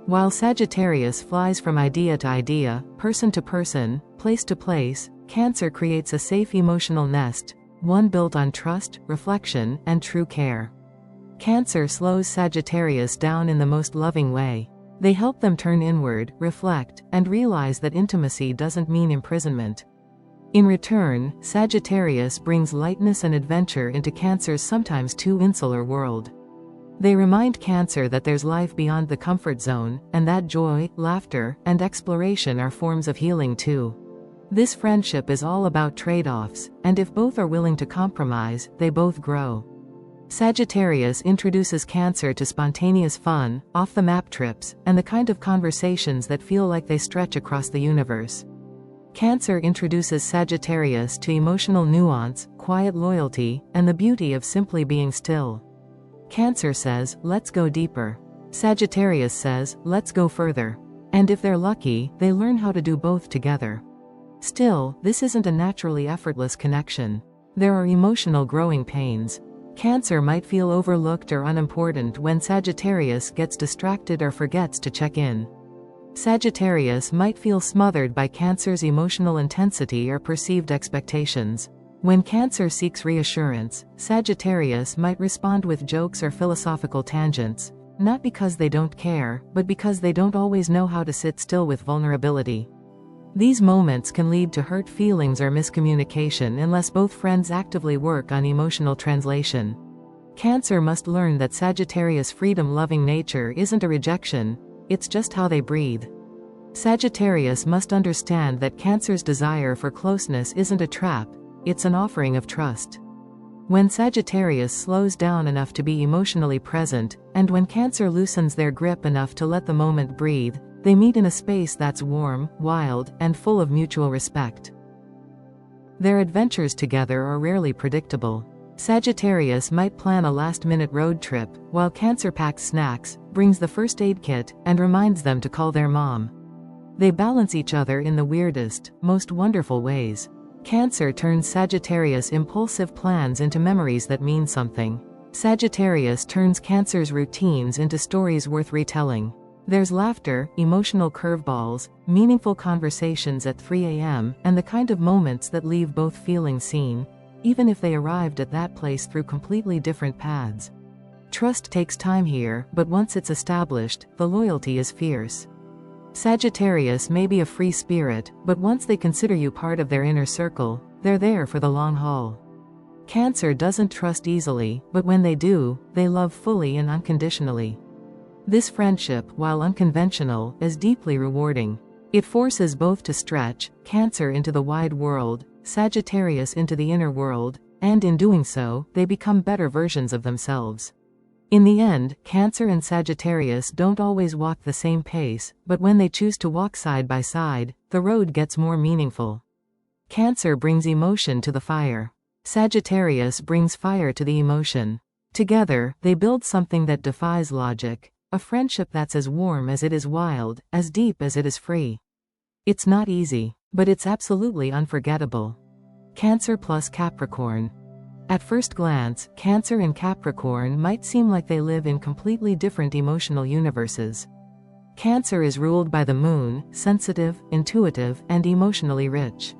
A: While Sagittarius flies from idea to idea, person to person, place to place, Cancer creates a safe emotional nest, one built on trust, reflection, and true care. Cancer slows Sagittarius down in the most loving way. They help them turn inward, reflect, and realize that intimacy doesn't mean imprisonment. In return, Sagittarius brings lightness and adventure into Cancer's sometimes too insular world. They remind Cancer that there's life beyond the comfort zone, and that joy, laughter, and exploration are forms of healing too. This friendship is all about trade-offs, and if both are willing to compromise, they both grow. Sagittarius introduces Cancer to spontaneous fun, off-the-map trips, and the kind of conversations that feel like they stretch across the universe. Cancer introduces Sagittarius to emotional nuance, quiet loyalty, and the beauty of simply being still. Cancer says, let's go deeper. Sagittarius says, let's go further. And if they're lucky, they learn how to do both together. Still, this isn't a naturally effortless connection. There are emotional growing pains. Cancer might feel overlooked or unimportant when Sagittarius gets distracted or forgets to check in. Sagittarius might feel smothered by Cancer's emotional intensity or perceived expectations. When Cancer seeks reassurance, Sagittarius might respond with jokes or philosophical tangents, not because they don't care, but because they don't always know how to sit still with vulnerability. These moments can lead to hurt feelings or miscommunication unless both friends actively work on emotional translation. Cancer must learn that Sagittarius' freedom-loving nature isn't a rejection, it's just how they breathe. Sagittarius must understand that Cancer's desire for closeness isn't a trap, it's an offering of trust. When Sagittarius slows down enough to be emotionally present, and when Cancer loosens their grip enough to let the moment breathe, they meet in a space that's warm, wild, and full of mutual respect. Their adventures together are rarely predictable. Sagittarius might plan a last-minute road trip, while Cancer packs snacks, brings the first aid kit, and reminds them to call their mom. They balance each other in the weirdest, most wonderful ways. Cancer turns Sagittarius' impulsive plans into memories that mean something. Sagittarius turns Cancer's routines into stories worth retelling. There's laughter, emotional curveballs, meaningful conversations at 3 a.m., and the kind of moments that leave both feeling seen, even if they arrived at that place through completely different paths. Trust takes time here, but once it's established, the loyalty is fierce. Sagittarius may be a free spirit, but once they consider you part of their inner circle, they're there for the long haul. Cancer doesn't trust easily, but when they do, they love fully and unconditionally. This friendship, while unconventional, is deeply rewarding. It forces both to stretch, Cancer into the wide world, Sagittarius into the inner world, and in doing so, they become better versions of themselves. In the end, Cancer and Sagittarius don't always walk the same pace, but when they choose to walk side by side, the road gets more meaningful. Cancer brings emotion to the fire. Sagittarius brings fire to the emotion. Together, they build something that defies logic, a friendship that's as warm as it is wild, as deep as it is free. It's not easy, but it's absolutely unforgettable. Cancer plus Capricorn. At first glance, Cancer and Capricorn might seem like they live in completely different emotional universes. Cancer is ruled by the moon, sensitive, intuitive, and emotionally rich.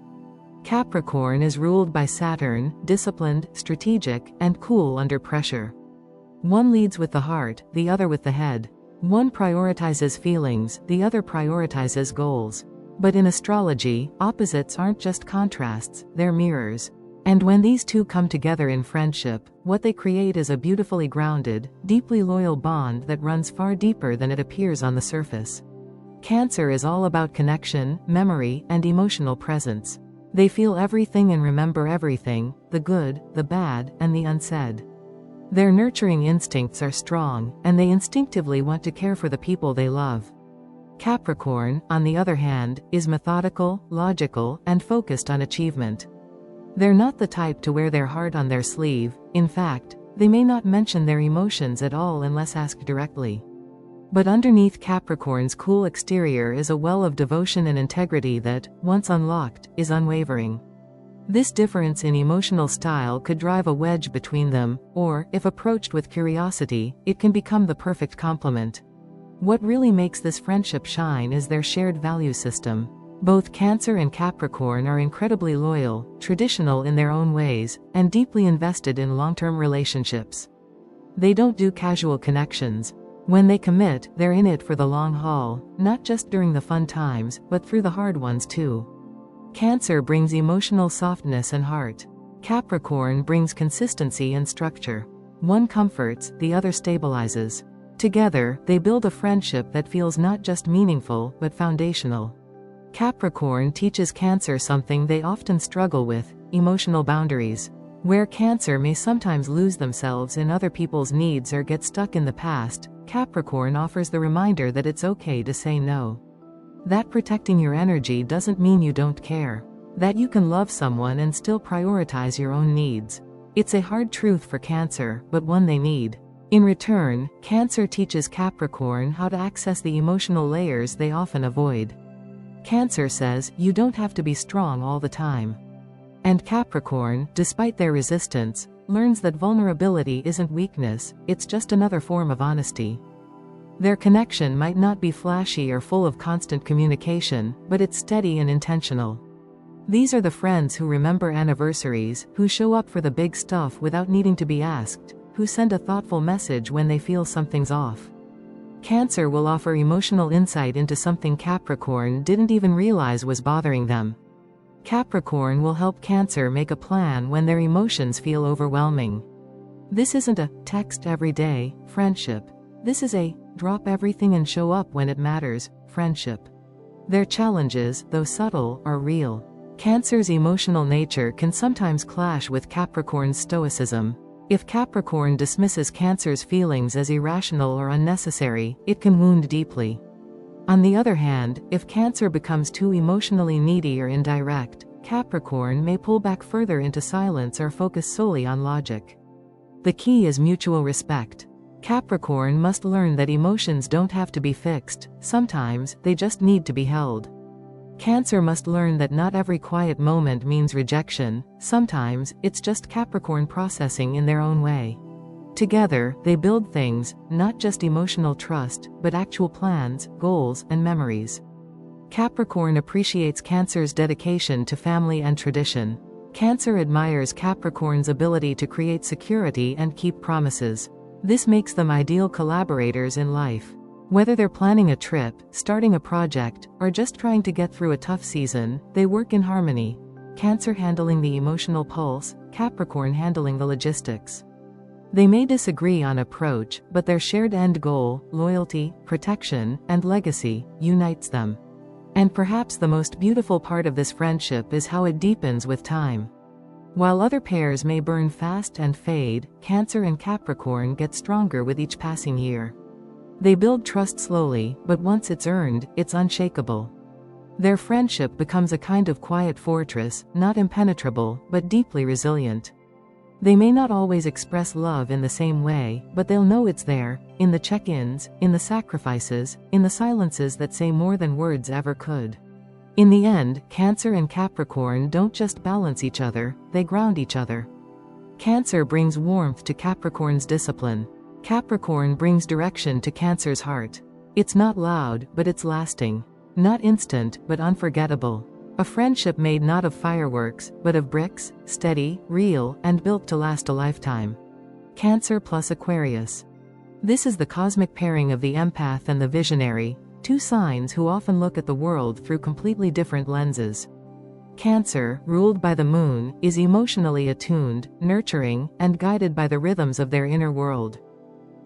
A: Capricorn is ruled by Saturn, disciplined, strategic, and cool under pressure. One leads with the heart, the other with the head. One prioritizes feelings, the other prioritizes goals. But in astrology, opposites aren't just contrasts, they're mirrors. And when these two come together in friendship, what they create is a beautifully grounded, deeply loyal bond that runs far deeper than it appears on the surface. Cancer is all about connection, memory, and emotional presence. They feel everything and remember everything, the good, the bad, and the unsaid. Their nurturing instincts are strong, and they instinctively want to care for the people they love. Capricorn, on the other hand, is methodical, logical, and focused on achievement. They're not the type to wear their heart on their sleeve. In fact, they may not mention their emotions at all unless asked directly. But underneath Capricorn's cool exterior is a well of devotion and integrity that, once unlocked, is unwavering. This difference in emotional style could drive a wedge between them, or, if approached with curiosity, it can become the perfect complement. What really makes this friendship shine is their shared value system. Both Cancer and Capricorn are incredibly loyal, traditional in their own ways, and deeply invested in long-term relationships. They don't do casual connections. When they commit, they're in it for the long haul, not just during the fun times, but through the hard ones too. Cancer brings emotional softness and heart. Capricorn brings consistency and structure. One comforts, the other stabilizes. Together, they build a friendship that feels not just meaningful, but foundational. Capricorn teaches Cancer something they often struggle with: emotional boundaries. Where Cancer may sometimes lose themselves in other people's needs or get stuck in the past, Capricorn offers the reminder that it's okay to say no. That protecting your energy doesn't mean you don't care. That you can love someone and still prioritize your own needs. It's a hard truth for Cancer, but one they need. In return, Cancer teaches Capricorn how to access the emotional layers they often avoid. Cancer says, you don't have to be strong all the time. And Capricorn, despite their resistance, learns that vulnerability isn't weakness, it's just another form of honesty. Their connection might not be flashy or full of constant communication, but it's steady and intentional. These are the friends who remember anniversaries, who show up for the big stuff without needing to be asked, who send a thoughtful message when they feel something's off. Cancer will offer emotional insight into something Capricorn didn't even realize was bothering them. Capricorn will help Cancer make a plan when their emotions feel overwhelming. This isn't a text every day friendship. This is a drop everything and show up when it matters friendship. Their challenges, though subtle, are real. Cancer's emotional nature can sometimes clash with Capricorn's stoicism. If Capricorn dismisses Cancer's feelings as irrational or unnecessary, it can wound deeply. On the other hand, if Cancer becomes too emotionally needy or indirect, Capricorn may pull back further into silence or focus solely on logic. The key is mutual respect. Capricorn must learn that emotions don't have to be fixed, sometimes they just need to be held. Cancer must learn that not every quiet moment means rejection, sometimes it's just Capricorn processing in their own way. Together, they build things, not just emotional trust, but actual plans, goals, and memories. Capricorn appreciates Cancer's dedication to family and tradition. Cancer admires Capricorn's ability to create security and keep promises. This makes them ideal collaborators in life. Whether they're planning a trip, starting a project, or just trying to get through a tough season, they work in harmony. Cancer handling the emotional pulse, Capricorn handling the logistics. They may disagree on approach, but their shared end goal, loyalty, protection, and legacy, unites them. And perhaps the most beautiful part of this friendship is how it deepens with time. While other pairs may burn fast and fade, Cancer and Capricorn get stronger with each passing year. They build trust slowly, but once it's earned, it's unshakable. Their friendship becomes a kind of quiet fortress, not impenetrable, but deeply resilient. They may not always express love in the same way, but they'll know it's there, in the check-ins, in the sacrifices, in the silences that say more than words ever could. In the end, Cancer and Capricorn don't just balance each other, they ground each other. Cancer brings warmth to Capricorn's discipline. Capricorn brings direction to Cancer's heart. It's not loud, but it's lasting. Not instant, but unforgettable. A friendship made not of fireworks, but of bricks, steady, real, and built to last a lifetime. Cancer plus Aquarius. This is the cosmic pairing of the empath and the visionary, two signs who often look at the world through completely different lenses. Cancer, ruled by the moon, is emotionally attuned, nurturing, and guided by the rhythms of their inner world.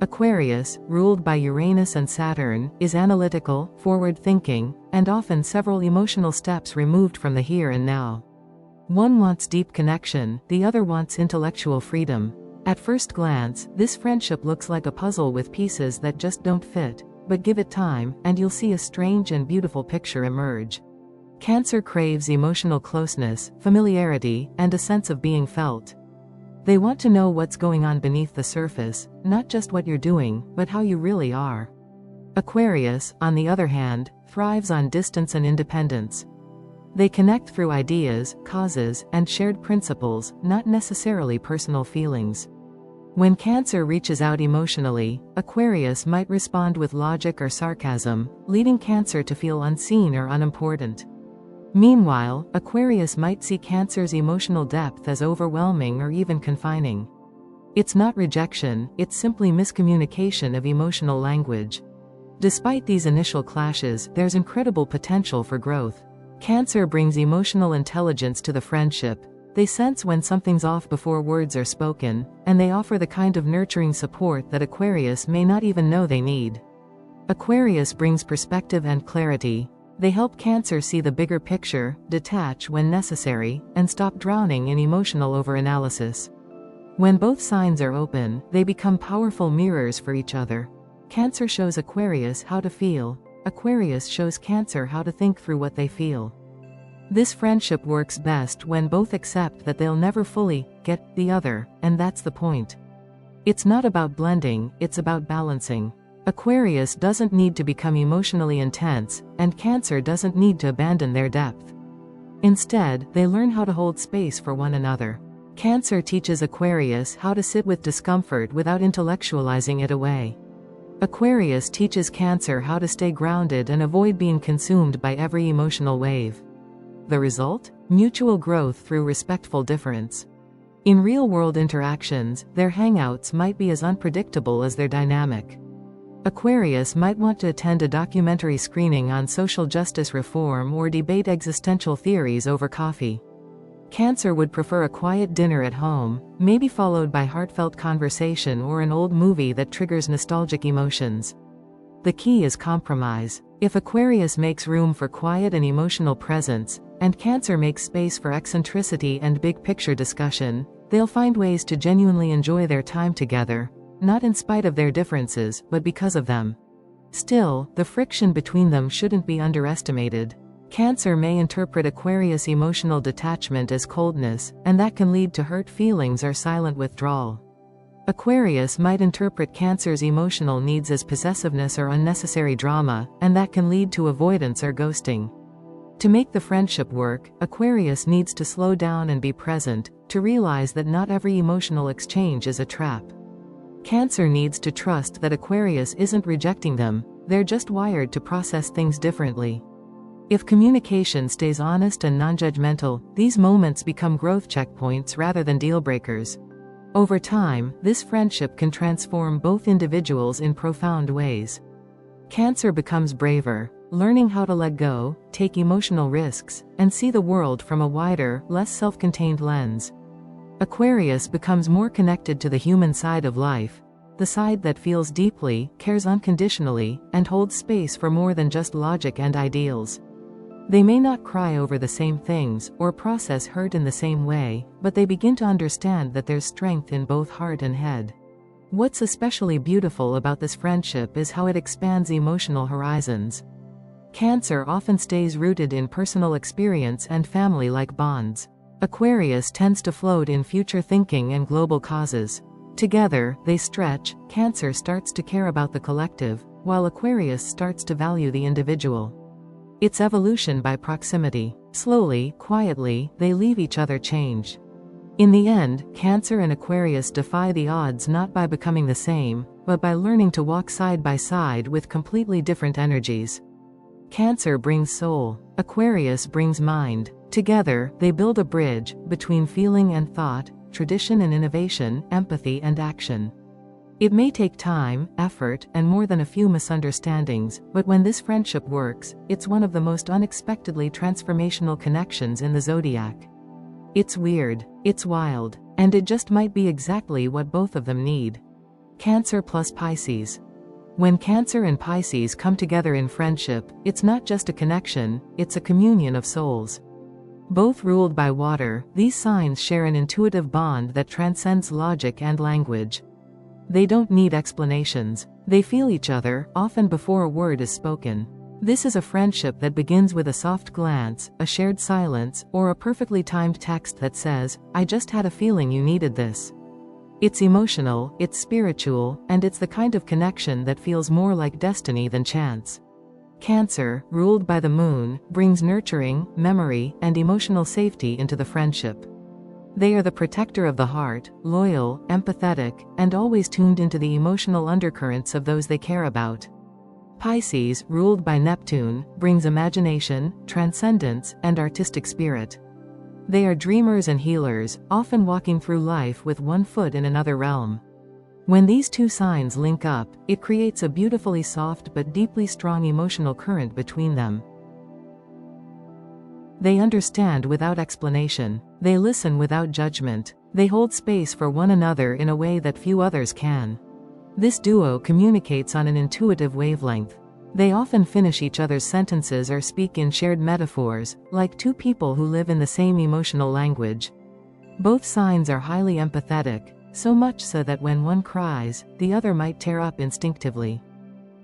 A: Aquarius, ruled by Uranus and Saturn, is analytical, forward-thinking, and often several emotional steps removed from the here and now. One wants deep connection, the other wants intellectual freedom. At first glance, this friendship looks like a puzzle with pieces that just don't fit, but give it time, and you'll see a strange and beautiful picture emerge. Cancer craves emotional closeness, familiarity, and a sense of being felt. They want to know what's going on beneath the surface, not just what you're doing, but how you really are. Aquarius, on the other hand, thrives on distance and independence. They connect through ideas, causes, and shared principles, not necessarily personal feelings. When Cancer reaches out emotionally, Aquarius might respond with logic or sarcasm, leading Cancer to feel unseen or unimportant. Meanwhile, Aquarius might see Cancer's emotional depth as overwhelming or even confining. It's not rejection, it's simply miscommunication of emotional language. Despite these initial clashes, there's incredible potential for growth. Cancer brings emotional intelligence to the friendship. They sense when something's off before words are spoken, and they offer the kind of nurturing support that Aquarius may not even know they need. Aquarius brings perspective and clarity. They help Cancer see the bigger picture, detach when necessary, and stop drowning in emotional overanalysis. When both signs are open, they become powerful mirrors for each other. Cancer shows Aquarius how to feel. Aquarius shows Cancer how to think through what they feel. This friendship works best when both accept that they'll never fully get the other, and that's the point. It's not about blending, it's about balancing. Aquarius doesn't need to become emotionally intense, and Cancer doesn't need to abandon their depth. Instead, they learn how to hold space for one another. Cancer teaches Aquarius how to sit with discomfort without intellectualizing it away. Aquarius teaches Cancer how to stay grounded and avoid being consumed by every emotional wave. The result? Mutual growth through respectful difference. In real-world interactions, their hangouts might be as unpredictable as their dynamic. Aquarius might want to attend a documentary screening on social justice reform or debate existential theories over coffee. Cancer would prefer a quiet dinner at home, maybe followed by heartfelt conversation or an old movie that triggers nostalgic emotions. The key is compromise. If Aquarius makes room for quiet and emotional presence, and Cancer makes space for eccentricity and big-picture discussion, they'll find ways to genuinely enjoy their time together, not in spite of their differences, but because of them. Still, the friction between them shouldn't be underestimated. Cancer may interpret Aquarius' emotional detachment as coldness, and that can lead to hurt feelings or silent withdrawal. Aquarius might interpret Cancer's emotional needs as possessiveness or unnecessary drama, and that can lead to avoidance or ghosting. To make the friendship work, Aquarius needs to slow down and be present, to realize that not every emotional exchange is a trap. Cancer needs to trust that Aquarius isn't rejecting them, they're just wired to process things differently. If communication stays honest and non-judgmental, these moments become growth checkpoints rather than deal-breakers. Over time, this friendship can transform both individuals in profound ways. Cancer becomes braver, learning how to let go, take emotional risks, and see the world from a wider, less self-contained lens. Aquarius becomes more connected to the human side of life, the side that feels deeply, cares unconditionally, and holds space for more than just logic and ideals. They may not cry over the same things, or process hurt in the same way, but they begin to understand that there's strength in both heart and head. What's especially beautiful about this friendship is how it expands emotional horizons. Cancer often stays rooted in personal experience and family-like bonds. Aquarius tends to float in future thinking and global causes. Together, they stretch. Cancer starts to care about the collective, while Aquarius starts to value the individual. It's evolution by proximity. Slowly, quietly, they leave each other changed. In the end, Cancer and Aquarius defy the odds not by becoming the same, but by learning to walk side by side with completely different energies. Cancer brings soul. Aquarius brings mind. Together, they build a bridge between feeling and thought, tradition and innovation, empathy and action. It may take time, effort, and more than a few misunderstandings, but when this friendship works, it's one of the most unexpectedly transformational connections in the zodiac. It's weird, it's wild, and it just might be exactly what both of them need. Cancer plus Pisces. When Cancer and Pisces come together in friendship, it's not just a connection, it's a communion of souls. Both ruled by water, these signs share an intuitive bond that transcends logic and language. They don't need explanations. They feel each other, often before a word is spoken. This is a friendship that begins with a soft glance, a shared silence, or a perfectly timed text that says, "I just had a feeling you needed this." It's emotional, it's spiritual, and it's the kind of connection that feels more like destiny than chance. Cancer, ruled by the moon, brings nurturing, memory, and emotional safety into the friendship. They are the protector of the heart, loyal, empathetic, and always tuned into the emotional undercurrents of those they care about. Pisces, ruled by Neptune, brings imagination, transcendence, and artistic spirit. They are dreamers and healers, often walking through life with one foot in another realm. When these two signs link up, it creates a beautifully soft but deeply strong emotional current between them. They understand without explanation. They listen without judgment. They hold space for one another in a way that few others can. This duo communicates on an intuitive wavelength. They often finish each other's sentences or speak in shared metaphors, like two people who live in the same emotional language. Both signs are highly empathetic, so much so that when one cries, the other might tear up instinctively.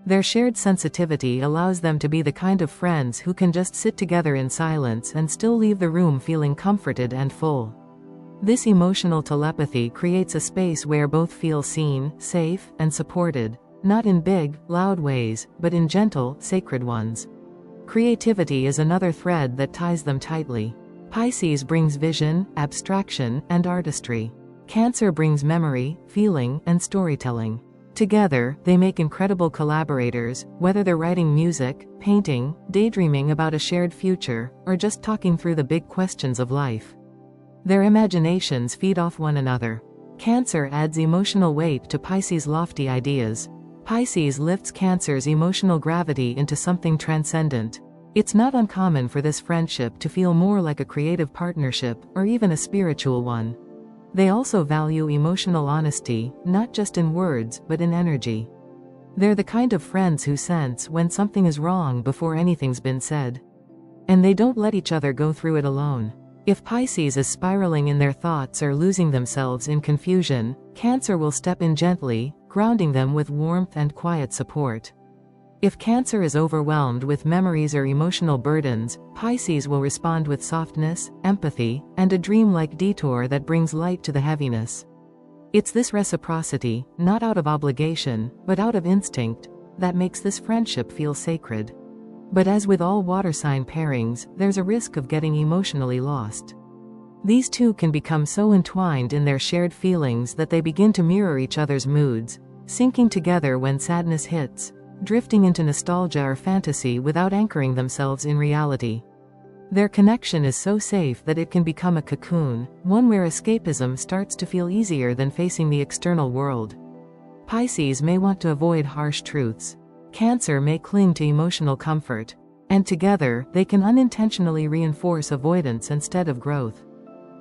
A: Their shared sensitivity allows them to be the kind of friends who can just sit together in silence and still leave the room feeling comforted and full. This emotional telepathy creates a space where both feel seen, safe, and supported, not in big, loud ways, but in gentle, sacred ones. Creativity is another thread that ties them tightly. Pisces brings vision, abstraction, and artistry. Cancer brings memory, feeling, and storytelling. Together, they make incredible collaborators, whether they're writing music, painting, daydreaming about a shared future, or just talking through the big questions of life. Their imaginations feed off one another. Cancer adds emotional weight to Pisces' lofty ideas. Pisces lifts Cancer's emotional gravity into something transcendent. It's not uncommon for this friendship to feel more like a creative partnership, or even a spiritual one. They also value emotional honesty, not just in words, but in energy. They're the kind of friends who sense when something is wrong before anything's been said. And they don't let each other go through it alone. If Pisces is spiraling in their thoughts or losing themselves in confusion, Cancer will step in gently, grounding them with warmth and quiet support. If Cancer is overwhelmed with memories or emotional burdens, Pisces will respond with softness, empathy, and a dreamlike detour that brings light to the heaviness. It's this reciprocity, not out of obligation, but out of instinct, that makes this friendship feel sacred. But as with all water sign pairings, there's a risk of getting emotionally lost. These two can become so entwined in their shared feelings that they begin to mirror each other's moods, sinking together when sadness hits, drifting into nostalgia or fantasy without anchoring themselves in reality. Their connection is so safe that it can become a cocoon, one where escapism starts to feel easier than facing the external world. Pisces may want to avoid harsh truths. Cancer may cling to emotional comfort. And together, they can unintentionally reinforce avoidance instead of growth.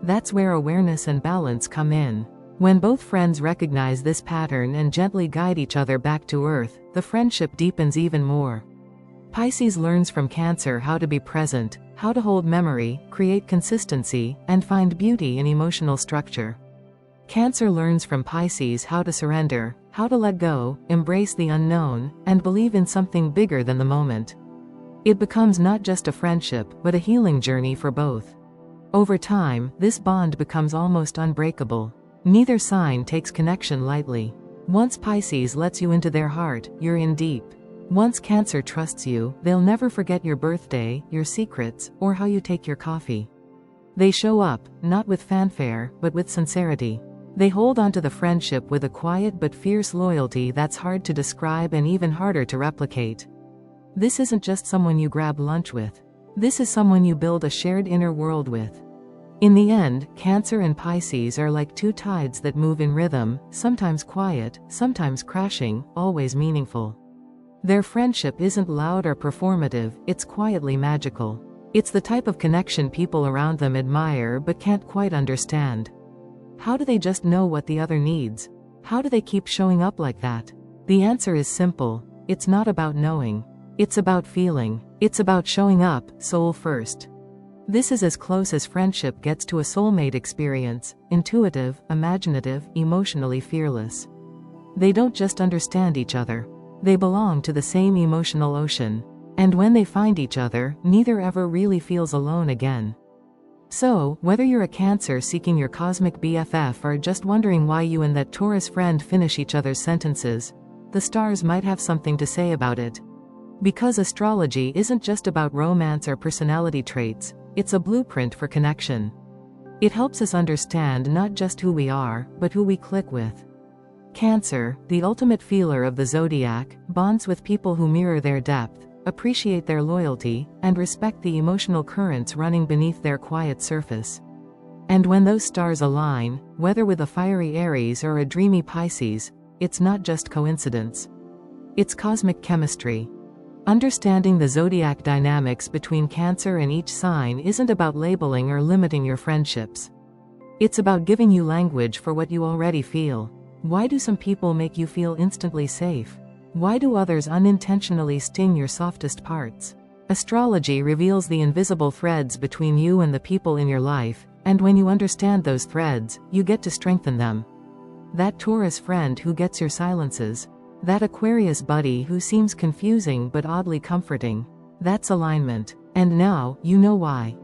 A: That's where awareness and balance come in. When both friends recognize this pattern and gently guide each other back to earth, the friendship deepens even more. Pisces learns from Cancer how to be present, how to hold memory, create consistency, and find beauty in emotional structure. Cancer learns from Pisces how to surrender, how to let go, embrace the unknown, and believe in something bigger than the moment. It becomes not just a friendship, but a healing journey for both. Over time, this bond becomes almost unbreakable. Neither sign takes connection lightly. Once Pisces lets you into their heart, you're in deep. Once Cancer trusts you, they'll never forget your birthday, your secrets, or how you take your coffee. They show up, not with fanfare, but with sincerity. They hold onto the friendship with a quiet but fierce loyalty that's hard to describe and even harder to replicate. This isn't just someone you grab lunch with. This is someone you build a shared inner world with. In the end, Cancer and Pisces are like two tides that move in rhythm, sometimes quiet, sometimes crashing, always meaningful. Their friendship isn't loud or performative, it's quietly magical. It's the type of connection people around them admire but can't quite understand. How do they just know what the other needs? How do they keep showing up like that? The answer is simple. It's not about knowing. It's about feeling. It's about showing up, soul first. This is as close as friendship gets to a soulmate experience, intuitive, imaginative, emotionally fearless. They don't just understand each other. They belong to the same emotional ocean. And when they find each other, neither ever really feels alone again. So, whether you're a Cancer seeking your cosmic BFF or just wondering why you and that Taurus friend finish each other's sentences, the stars might have something to say about it. Because astrology isn't just about romance or personality traits, it's a blueprint for connection. It helps us understand not just who we are, but who we click with. Cancer, the ultimate feeler of the zodiac, bonds with people who mirror their depth, appreciate their loyalty, and respect the emotional currents running beneath their quiet surface. And when those stars align, whether with a fiery Aries or a dreamy Pisces, it's not just coincidence. It's cosmic chemistry. Understanding the zodiac dynamics between Cancer and each sign isn't about labeling or limiting your friendships. It's about giving you language for what you already feel. Why do some people make you feel instantly safe? Why do others unintentionally sting your softest parts? Astrology reveals the invisible threads between you and the people in your life, and when you understand those threads, you get to strengthen them. That Taurus friend who gets your silences. That Aquarius buddy who seems confusing but oddly comforting. That's alignment. And now, you know why.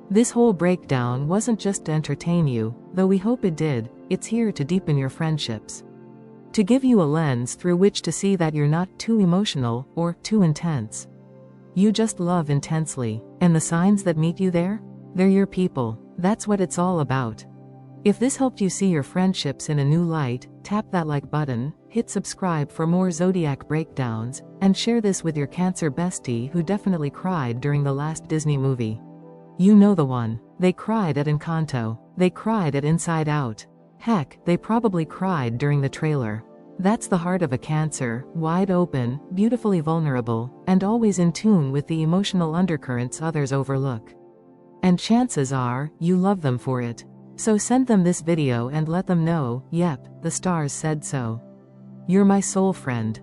A: This whole breakdown wasn't just to entertain you, though we hope it did. It's here to deepen your friendships. To give you a lens through which to see that you're not too emotional, or too intense. You just love intensely. And the signs that meet you there? They're your people. That's what it's all about. If this helped you see your friendships in a new light, tap that like button, hit subscribe for more zodiac breakdowns, and share this with your Cancer bestie who definitely cried during the last Disney movie. You know the one. They cried at Encanto. They cried at Inside Out. Heck, they probably cried during the trailer. That's the heart of a Cancer, wide open, beautifully vulnerable, and always in tune with the emotional undercurrents others overlook. And chances are, you love them for it. So send them this video and let them know, yep, the stars said so. You're my soul friend.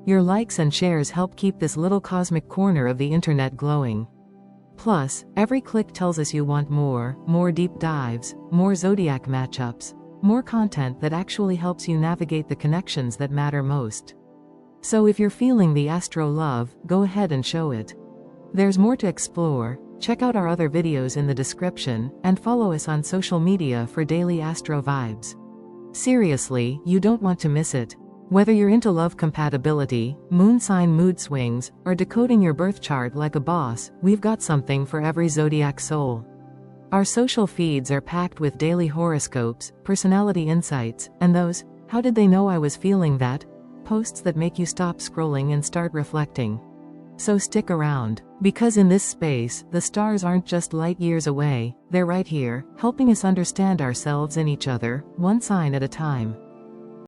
A: Your likes and shares help keep this little cosmic corner of the internet glowing. Plus, every click tells us you want more deep dives, more zodiac matchups, more content that actually helps you navigate the connections that matter most. So if you're feeling the astro love, go ahead and show it. There's more to explore. Check out our other videos in the description, and follow us on social media for daily astro vibes. Seriously, you don't want to miss it. Whether you're into love compatibility, moon sign mood swings, or decoding your birth chart like a boss, we've got something for every zodiac soul. Our social feeds are packed with daily horoscopes, personality insights, and those, "How did they know I was feeling that?" posts that make you stop scrolling and start reflecting. So stick around, because in this space, the stars aren't just light years away, they're right here, helping us understand ourselves and each other, one sign at a time.